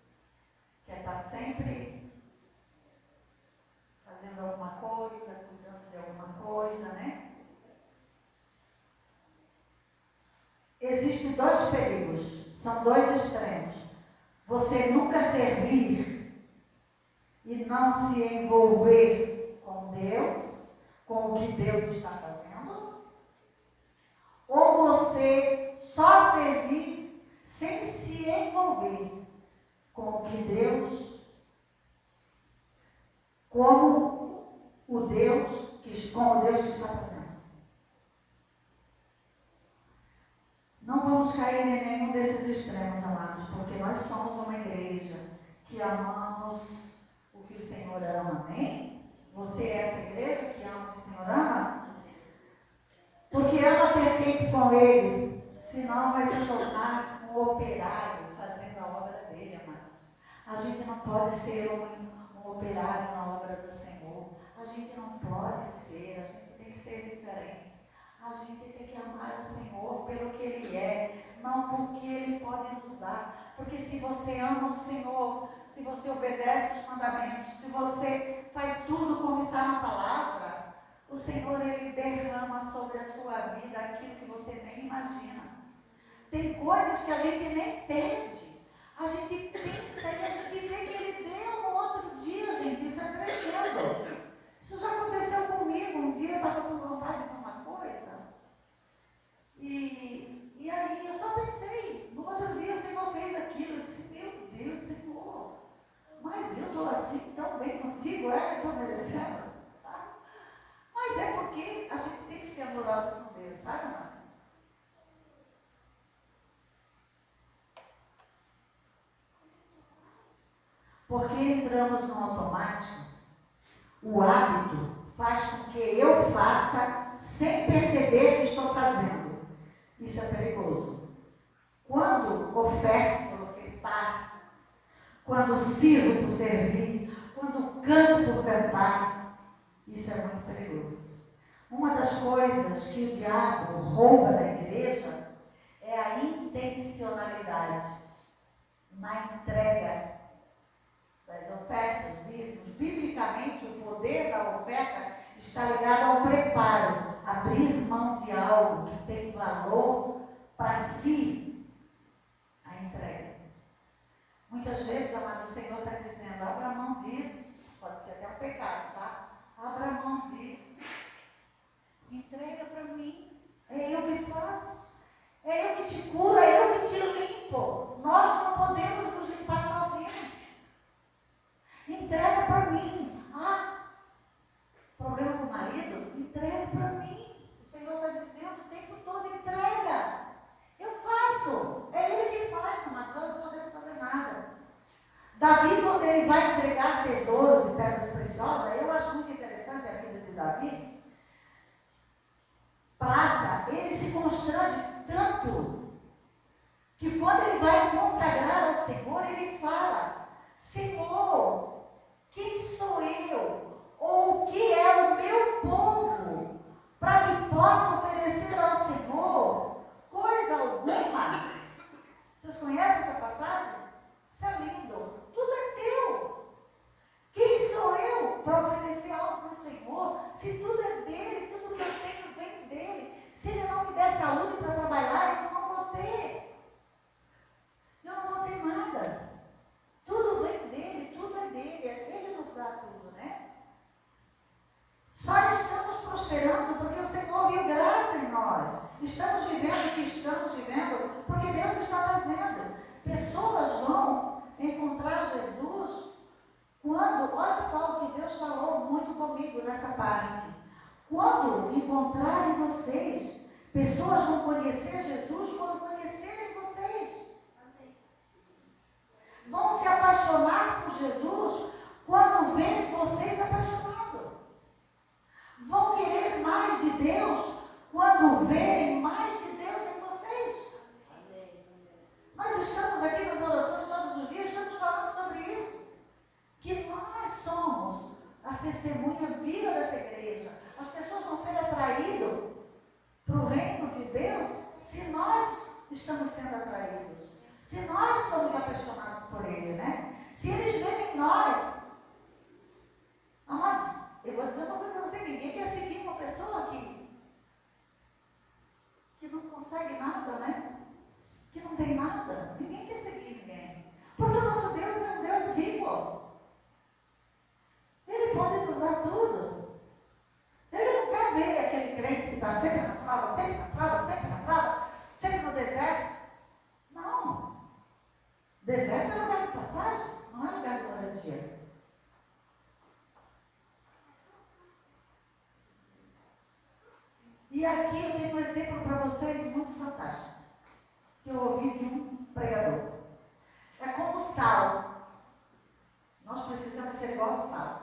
quer estar sempre fazendo alguma coisa, cuidando de alguma coisa, né? Existem 2 perigos, são 2 extremos. Você nunca servir e não se envolver com Deus, com o que Deus está fazendo, ou você só servir sem se envolver com o que Deus, com o Deus que está fazendo. Não vamos cair em nenhum desses extremos, amados, porque nós somos uma igreja que amamos o que o Senhor ama, amém? Você é essa igreja que ama o que o Senhor ama? Porque ama ter tempo com Ele, senão vai se tornar um operário fazendo a obra dele, amados. A gente não pode ser um operário na obra do Senhor. A gente não pode ser, a gente tem que ser diferente. A gente tem que amar o Senhor pelo que Ele é, não porque Ele pode nos dar. Porque se você ama o Senhor, se você obedece os mandamentos, se você faz tudo como está na palavra, o Senhor, Ele derrama sobre a sua vida aquilo que você nem imagina. Tem coisas que a gente nem pede. A gente pensa e a gente vê que Ele deu no outro dia, gente. Isso é tremendo. Isso já aconteceu comigo. Um dia eu estava com vontade de uma coisa. E aí eu só pensei. No outro dia o Senhor fez aquilo. Eu disse, meu Deus, Senhor. Mas eu estou assim tão bem contigo, estou merecendo. Mas é porque a gente tem que ser amorosa com Deus, sabe, Márcio? Porque entramos no automático. O hábito faz com que eu faça sem perceber que estou fazendo. Isso é perigoso. Quando oferto por ofertar, quando sirvo por servir, quando canto por cantar, isso é muito perigoso. Uma das coisas que o diabo rouba da igreja é a intencionalidade na entrega das ofertas, dízimos. Biblicamente, o poder da oferta está ligado ao preparo, abrir mão de algo que tem valor para si, a entrega. Muitas vezes, amado, o Senhor está dizendo, abra mão disso, pode ser até um pecado, tá? Abra mão disso, entrega para mim, é eu que faço, é eu que te curo, é eu que te limpo. Nós não podemos nos limpar sozinhos. Entrega para mim. Problema com o marido? Entrega para mim. O Senhor está dizendo o tempo todo, entrega. Eu faço. É Ele que faz, mas nós não podemos fazer nada. Davi, quando ele vai entregar tesouros e pedras preciosas, eu acho muito interessante a vida de Davi. Prata, ele se constrange tanto que quando ele vai consagrar ao Senhor, ele fala, Senhor, quem sou eu? Ou o que é o meu povo? Para que possa oferecer ao Senhor coisa alguma. Vocês conhecem essa passagem? Isso é lindo. Tudo é teu. Quem sou eu para oferecer algo para o Senhor? Se tudo é dele, tudo que eu tenho vem dele. Se ele não me der saúde para trabalhar, eu não vou ter. Eu não vou ter nada. Tudo vem dele, tudo é dele. Ele nos dá tudo, né? Só estamos prosperando porque o Senhor viu graça em nós. Estamos vivendo o que estamos vivendo porque Deus está fazendo. Pessoas vão encontrar Jesus quando, olha só o que Deus falou muito comigo nessa parte. Quando encontrarem vocês, pessoas vão conhecer Jesus quando conhecerem vocês. Vão se apaixonar por Jesus quando verem vocês apaixonados. Vão querer mais de Deus quando verem mais de Deus em vocês. Nós estamos aqui nas orações todos os dias, estamos falando sobre isso. Que nós somos a testemunha viva dessa igreja. As pessoas vão ser atraídas para o reino de Deus se nós estamos sendo atraídos. Se nós somos apaixonados por Ele, né? Se eles verem nós. Amados, eu vou dizer uma coisa para você, ninguém quer seguir uma pessoa que não consegue nada, né? Que não tem nada. Ninguém quer seguir ninguém. Porque o nosso Deus é um Deus rico. Ele pode nos dar tudo. Ele não quer ver aquele crente que está sempre na prova, sempre na prova, sempre na prova, sempre no deserto. Não. Deserto é lugar de passagem, não é lugar de moradia. E aqui eu tenho um exemplo para vocês muito fantástico, que eu ouvi de um pregador. É como o sal. Nós precisamos ser igual ao sal.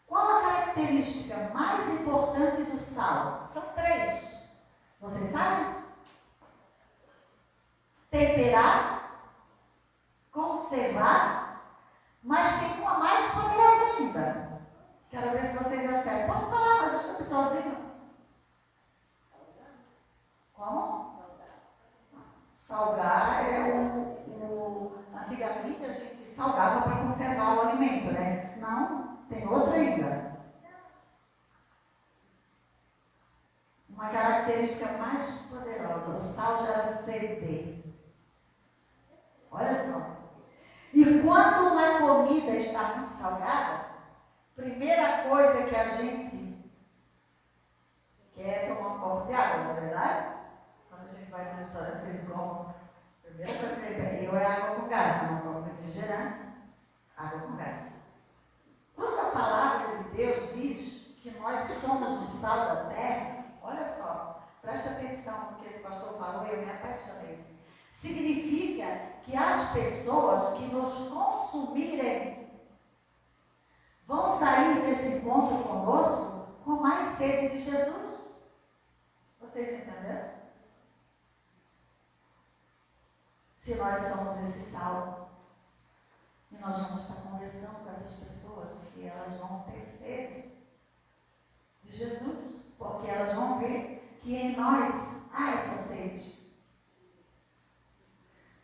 Qual a característica mais importante do sal? São 3. Vocês sabem? Temperar, conservar, mas tem uma mais poderosa ainda. Quero ver se vocês acertam. Pode falar, mas estamos sozinhos. Como? Salgar é antigamente a gente salgava para conservar o alimento, né? Não, tem outra ainda. Uma característica mais poderosa. O sal gera sede. Olha só. E quando uma comida está muito salgada, primeira coisa que a gente quer é tomar um copo de água, não é verdade? Quando a gente vai no restaurante, eles comem. A primeira coisa que ele pede é água com gás, não tomo refrigerante, água com gás. Quando a palavra de Deus diz que nós somos o sal da terra, olha só, preste atenção no que esse pastor falou e eu me apaixonei. significa que as pessoas que nos consumirem vão sair desse encontro conosco com mais sede de Jesus. Vocês entenderam? Se nós somos esse sal, e nós vamos estar conversando com essas pessoas, que elas vão ter sede de Jesus, porque elas vão ver que em nós há essa sede.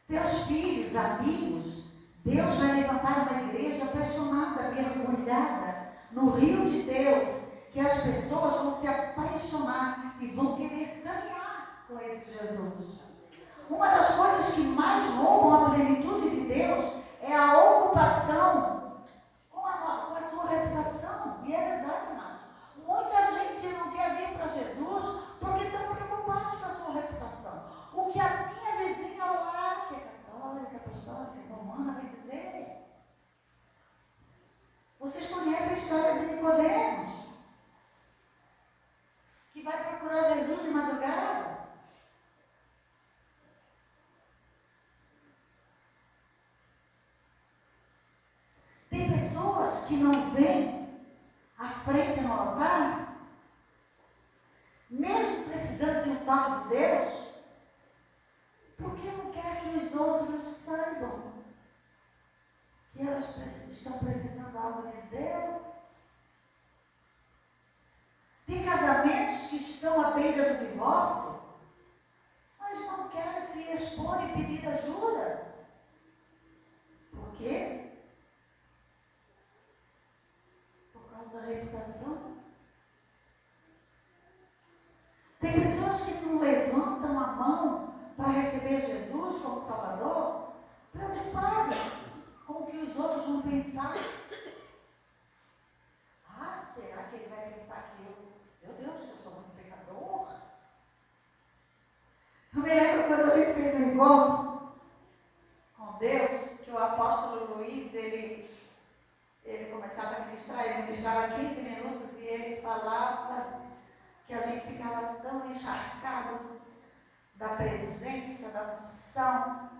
Teus filhos, amigos, Deus vai levantar uma igreja apaixonada, mergulhada no rio de Deus, que as pessoas vão se apaixonar e vão querer caminhar com esse Jesus. Uma das coisas que mais roubam a plenitude de Deus é a ocupação com a sua reputação. E é verdade, amados. Muita gente não quer vir para Jesus porque estão preocupados com a sua reputação. O que a minha vizinha lá, que é católica, apostólica, romana, vai dizer? Vocês conhecem a história de Nicodemos, que vai procurar Jesus de madrugada. Tem pessoas que não vêm à frente no altar, mesmo precisando de um toque de Deus, porque não quer que os outros saibam que elas estão precisando de algo de Deus. Tem casamentos que estão à beira do divórcio, mas não querem se expor e pedir ajuda. Por quê? Por causa da reputação. Tem pessoas que não levantam a mão para receber Jesus como Salvador, preocupadas com o que os outros vão pensar. Ah, será que ele vai pensar que meu Deus, eu sou muito pecador? Eu me lembro quando a gente fez um encontro com Deus, que o apóstolo Luiz, ele começava a ministrar, ele ministrava 15 minutos e ele falava que a gente ficava tão encharcado da presença, da unção.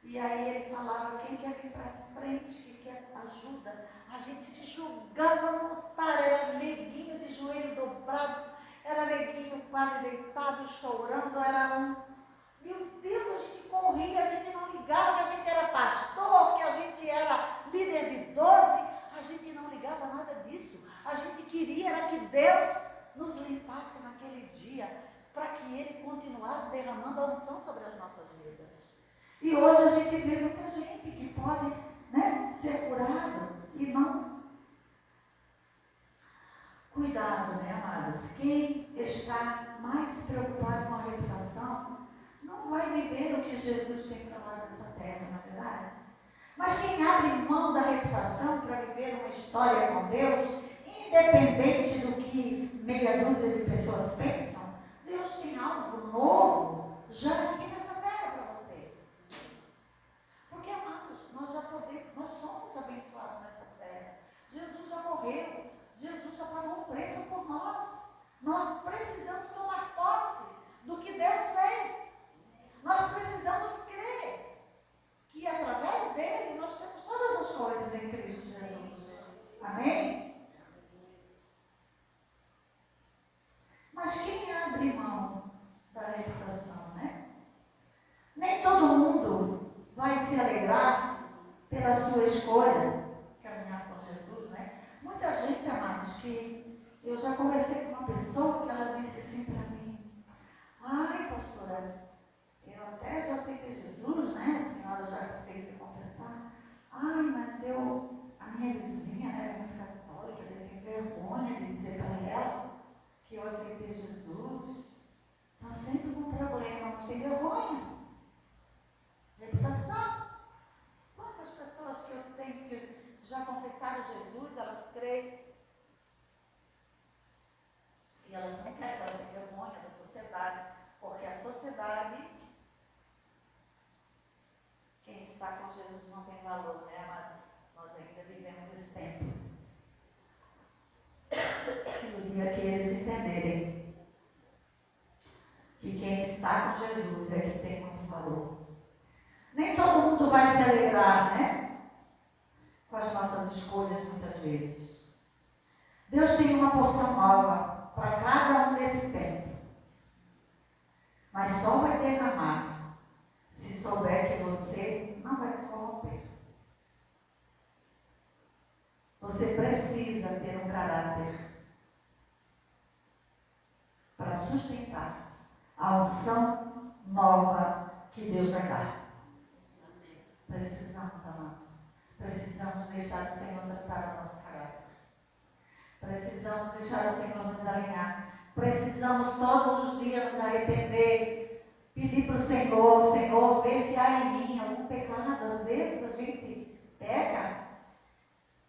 E aí ele falava, quem quer vir para frente, que quer ajuda, a gente se jogava no altar, era neguinho de joelho dobrado, era neguinho quase deitado, chorando, era meu Deus, a gente corria, a gente não ligava que a gente era pastor, que a gente era líder de 12, a gente não ligava nada disso, a gente queria era que Deus nos limpasse naquele dia, para que Ele continuasse derramando a unção sobre as nossas vidas. E hoje a gente vê muita gente que pode, ser curado e não. Cuidado, amados. Quem está mais preocupado com a reputação não vai viver o que Jesus tem para nós nessa terra, na verdade. Mas quem abre mão da reputação para viver uma história com Deus, independente do que meia dúzia de pessoas pensam, Deus tem algo novo já aqui nessa terra para você. Porque, amados, nós somos abençoados nessa terra. Jesus já morreu, Jesus já pagou um preço por nós. Nós precisamos tomar posse do que Deus fez. Nós precisamos crer que através dele nós temos todas as coisas em Cristo Jesus. Amém? Mas quem abre mão da reputação, Nem todo mundo vai se alegrar pela sua escolha, caminhar com Jesus, Muita gente, amados, que eu já conversei com uma pessoa que ela disse assim para mim, ai, pastora, eu até já aceitei Jesus, a senhora já fez eu confessar, ai, mas a minha vizinha, é muito católica, eu tenho vergonha de dizer para ela que eu aceitei Jesus, está sempre com problema, mas tem vergonha. Reputação. Quantas pessoas que eu tenho que já confessaram Jesus, elas creem e elas não querem, elas têm vergonha da sociedade, porque a sociedade, quem está com Jesus não tem valor, amados? Nós ainda vivemos esse tempo. E o dia que eles entenderem que quem está com Jesus é que tem muito valor. Nem todo mundo vai se alegrar, né? Com as nossas escolhas, muitas vezes. Deus tem uma porção nova para cada um nesse tempo. Mas só vai derramar se souber que você não vai se corromper. Você precisa ter um caráter para sustentar a unção nova que Deus vai dar. Precisamos, amados. Precisamos deixar o Senhor tratar o nosso caráter. Precisamos deixar o Senhor nos alinhar. Precisamos todos os dias nos arrepender. Pedir para o Senhor, Senhor, vê se há em mim algum pecado. Às vezes a gente peca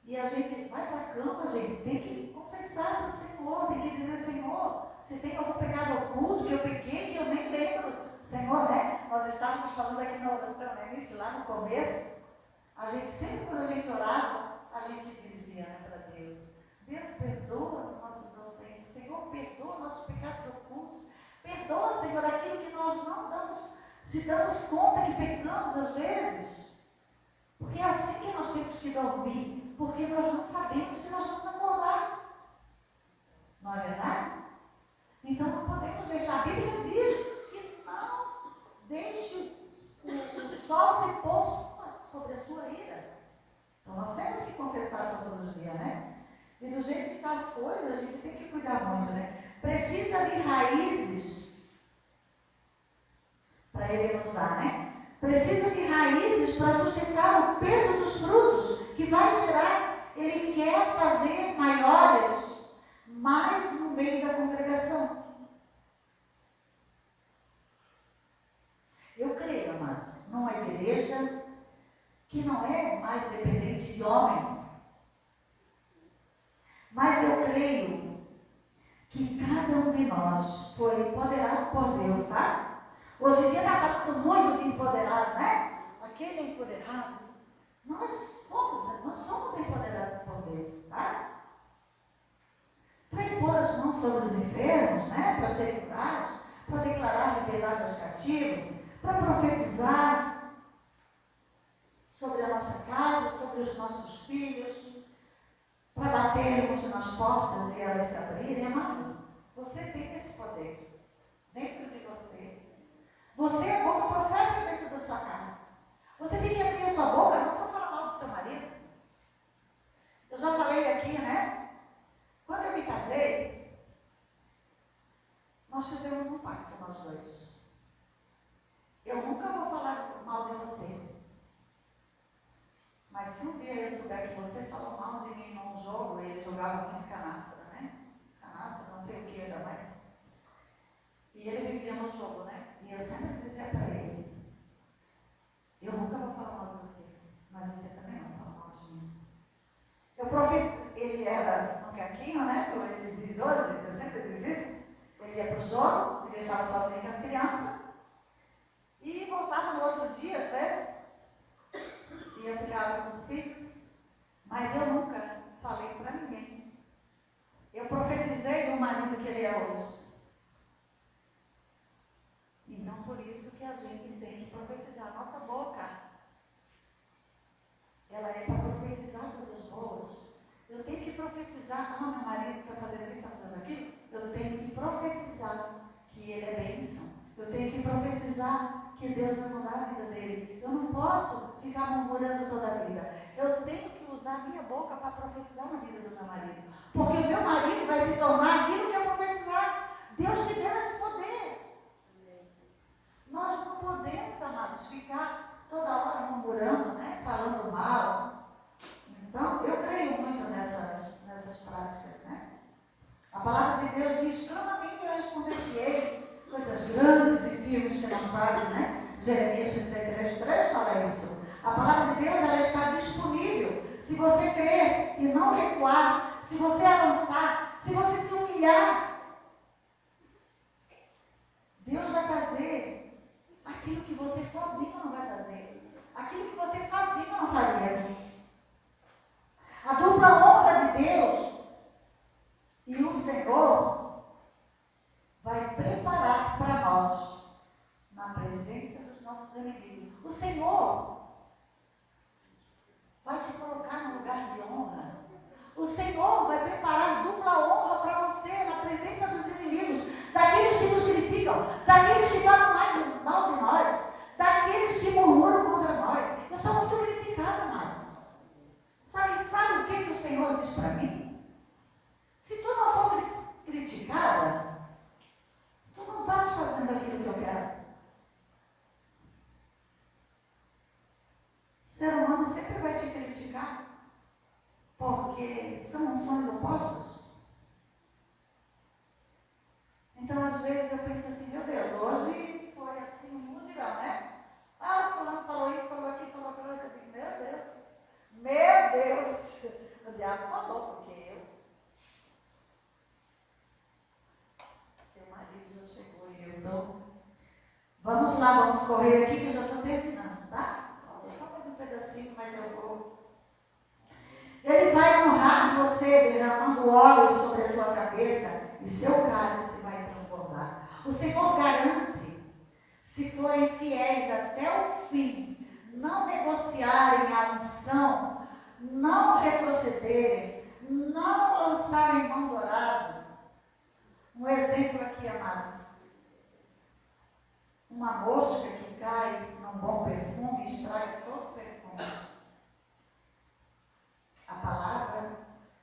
e a gente vai para a cama, a gente tem que confessar para o Senhor, tem que dizer, Senhor, se tem algum pecado oculto que eu pequei, que eu nem lembro. Senhor, né? Nós estávamos falando aqui na oração, né? Isso lá no começo. A gente sempre, quando a gente orava, a gente dizia, né, para Deus, Deus, perdoa as nossas ofensas. Senhor, perdoa nossos pecados ocultos. Perdoa, Senhor, aquilo que nós não damos conta que pecamos às vezes. Porque é assim que nós temos que dormir. Porque nós não sabemos se nós vamos acordar. Não é verdade? Então não podemos deixar. A Bíblia diz que não deixe o sol se pôr sobre a sua ira. Então nós temos que confessar todos os dias, né? E do jeito que estão as coisas, a gente tem que cuidar muito, né? Precisa de raízes para Ele nos dar, né? Precisa de raízes para sustentar o peso dos frutos que vai gerar. Ele quer fazer maiores, mais no meio da congregação. Eu creio, amados, numa igreja que não é mais dependente de homens. Mas eu creio que cada um de nós foi empoderado por Deus, tá? Hoje em dia está falando muito de empoderado, né? Aquele é empoderado. Nós somos empoderados por Deus, tá? Para impor as mãos sobre os enfermos, né? Para serem curados, para declarar liberdade aos cativos, para profetizar sobre a nossa casa, sobre os nossos filhos, para batermos nas portas e elas se abrirem. Amados, você tem esse poder dentro de você. Você é a boca profética dentro da sua casa. Você tem que abrir a sua boca não para falar mal do seu marido. Eu já falei aqui, né? Quando eu me casei, nós fizemos um pacto, nós dois. Eu nunca vou falar mal de você. Mas se um dia eu souber que você falou mal de mim num jogo, ele jogava muito canastra, né? Canastra, não sei o que era mais. E ele vivia no jogo, né? E eu sempre dizia para ele, eu nunca vou falar mal de você, mas você também não fala mal de mim. Ele era um caquinho, né? Como ele diz hoje, eu sempre diz isso. Ele ia para o jogo, me deixava sozinho com as crianças, e voltava no outro dia, às vezes, e eu ficava com os filhos, mas eu nunca falei para ninguém. Eu profetizei do marido que ele é hoje. Então, por isso que a gente tem que profetizar. A nossa boca, ela é para profetizar coisas boas. Eu tenho que profetizar, meu marido está fazendo isso, está fazendo aquilo. Eu tenho que profetizar que ele é bênção. Eu tenho que profetizar que Deus vai mudar a vida dele. Eu não posso ficar murmurando toda a vida. Eu tenho que usar a minha boca para profetizar na vida do meu marido. Porque o meu marido vai se tornar aquilo que eu profetizar. Deus te deu esse poder. Nós não podemos, amados, ficar toda hora murmurando, né? Falando mal. Então, eu creio muito nessas práticas, né? A palavra de Deus diz, clama a mim e eu responder-te-ei coisas grandes e firmes que não sabem, né? Jeremias 33:3 fala isso. A palavra de Deus, ela está disponível. Se você crer e não recuar, se você avançar, se você se humilhar, Deus vai fazer aquilo que você sozinho não vai fazer. Aquilo que você sozinho não faria. A dupla honra de Deus e o Senhor vai preparar para nós, na presença dos nossos inimigos. O Senhor opostos. Então, às vezes, eu penso assim, meu Deus, hoje foi assim um mutirão, né? Ah, fulano falou isso, falou aquilo, falou aquilo. Eu digo, meu Deus, o diabo falou, porque teu marido já chegou e eu estou. Vamos lá, vamos correr aqui que eu já estou terminando, tá? Só mais um pedacinho, mas eu vou. Ele vai honrar você derramando óleo sobre a tua cabeça e seu cálice vai transbordar. O Senhor garante, se forem fiéis até o fim, não negociarem a unção, não retrocederem, não lançarem mão dourada. Um exemplo aqui, amados. Uma mosca que cai num bom perfume estraga todo o perfume. A palavra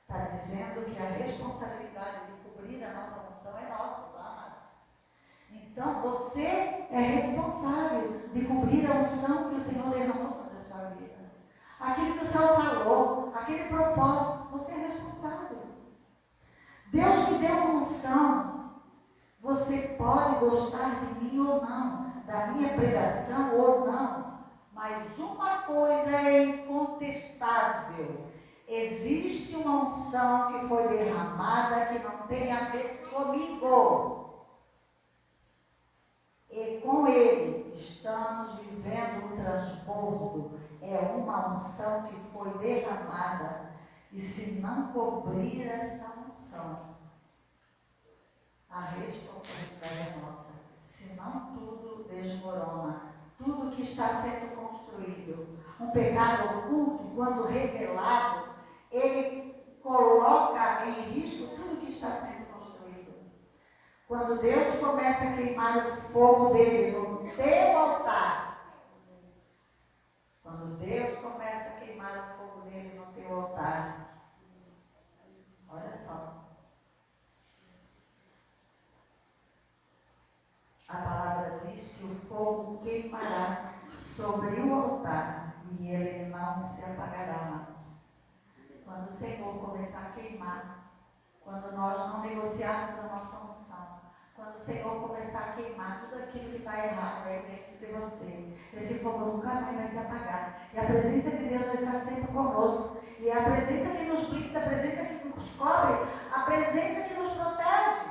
está dizendo que a responsabilidade de cobrir a nossa unção é nossa, tá, amados? Então, você é responsável de cobrir a unção que o Senhor derramou sobre a sua vida. Aquilo que o Senhor falou, aquele propósito, você é responsável. Deus me deu uma unção. Você pode gostar de mim ou não, da minha pregação ou não, mas uma coisa é incontestável. Existe uma unção que foi derramada que não tem a ver comigo. E com ele estamos vivendo um transbordo. É uma unção que foi derramada. E se não cobrir essa unção, a responsabilidade é nossa. Senão tudo desmorona. Tudo que está sendo construído. Um pecado oculto, quando revelado, ele coloca em risco tudo que está sendo construído. Quando Deus começa a queimar o fogo dele no teu altar, quando Deus começa a queimar o fogo dele no teu altar, olha só. A palavra diz que o fogo queimará sobre o altar e ele não se apagará mais. Quando o Senhor começar a queimar, quando nós não negociarmos a nossa unção, quando o Senhor começar a queimar tudo aquilo que está errado aí dentro de você, esse fogo nunca mais vai se apagar. E a presença de Deus vai estar sempre conosco. E é a presença que nos blinda, a presença que nos cobre, a presença que nos protege,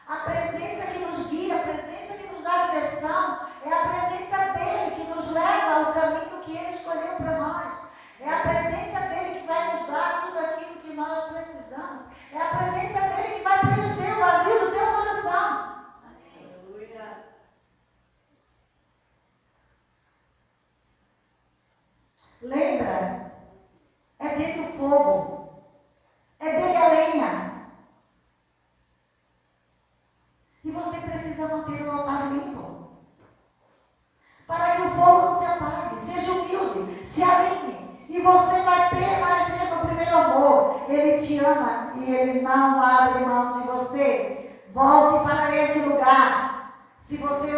a presença que nos guia, a presença que nos dá direção. É a presença dele que nos leva ao caminho que ele escolheu para nós. É a presença dele que vai nos dar tudo aquilo que nós precisamos. É a presença dele que vai preencher o vazio do teu coração. Aleluia. Lembra? É dele o fogo. É dele a lenha. E você precisa manter o altar limpo. Para que o fogo não se apague. Seja humilde. Se alinhe. E você vai permanecer no primeiro amor. Ele te ama e ele não abre mão de você. Volte para esse lugar. Se você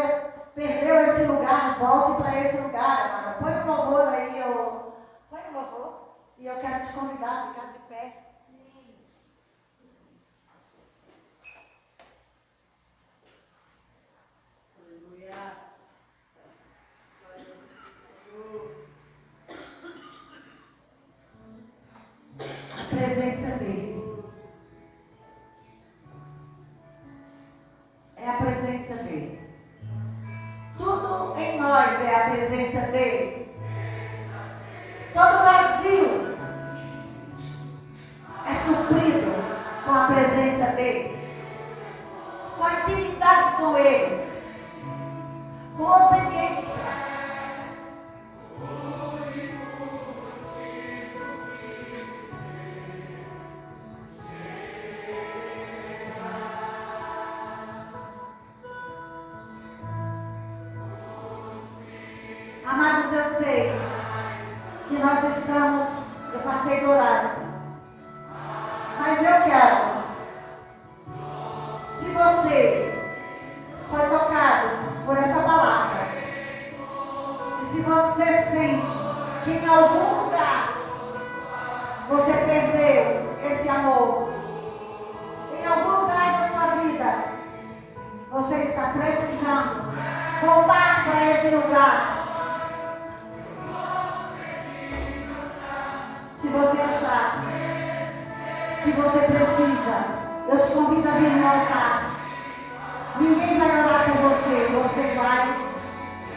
perdeu esse lugar, volte para esse lugar, amada. Põe o louvor aí, põe o louvor. E eu quero te convidar a ficar de pé. Aleluia. A presença dele. É a presença dele. Tudo em nós é a presença dele. Todo vazio é suprido com a presença dele. Com a intimidade com ele. Com a obediência. Amados, eu sei que nós estamos, eu passei do horário, mas eu quero, se você foi tocado por essa palavra, e se você sente que em algum lugar você perdeu esse amor, precisando voltar para esse lugar. Se você achar que você precisa, eu te convido a vir no altar. Ninguém vai orar por você, você vai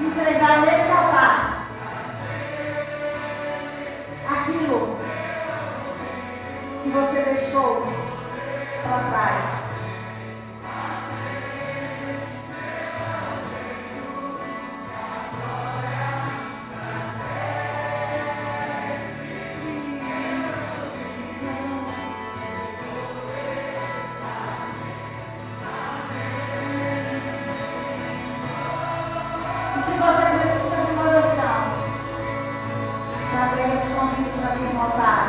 entregar nesse altar aquilo que você deixou para trás. E se você precisa de uma oração, também eu te convido para vir no altar.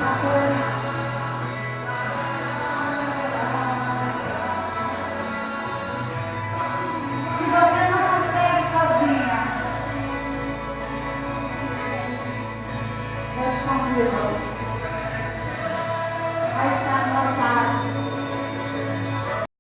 Pastores, se você não consegue sozinha, eu te convido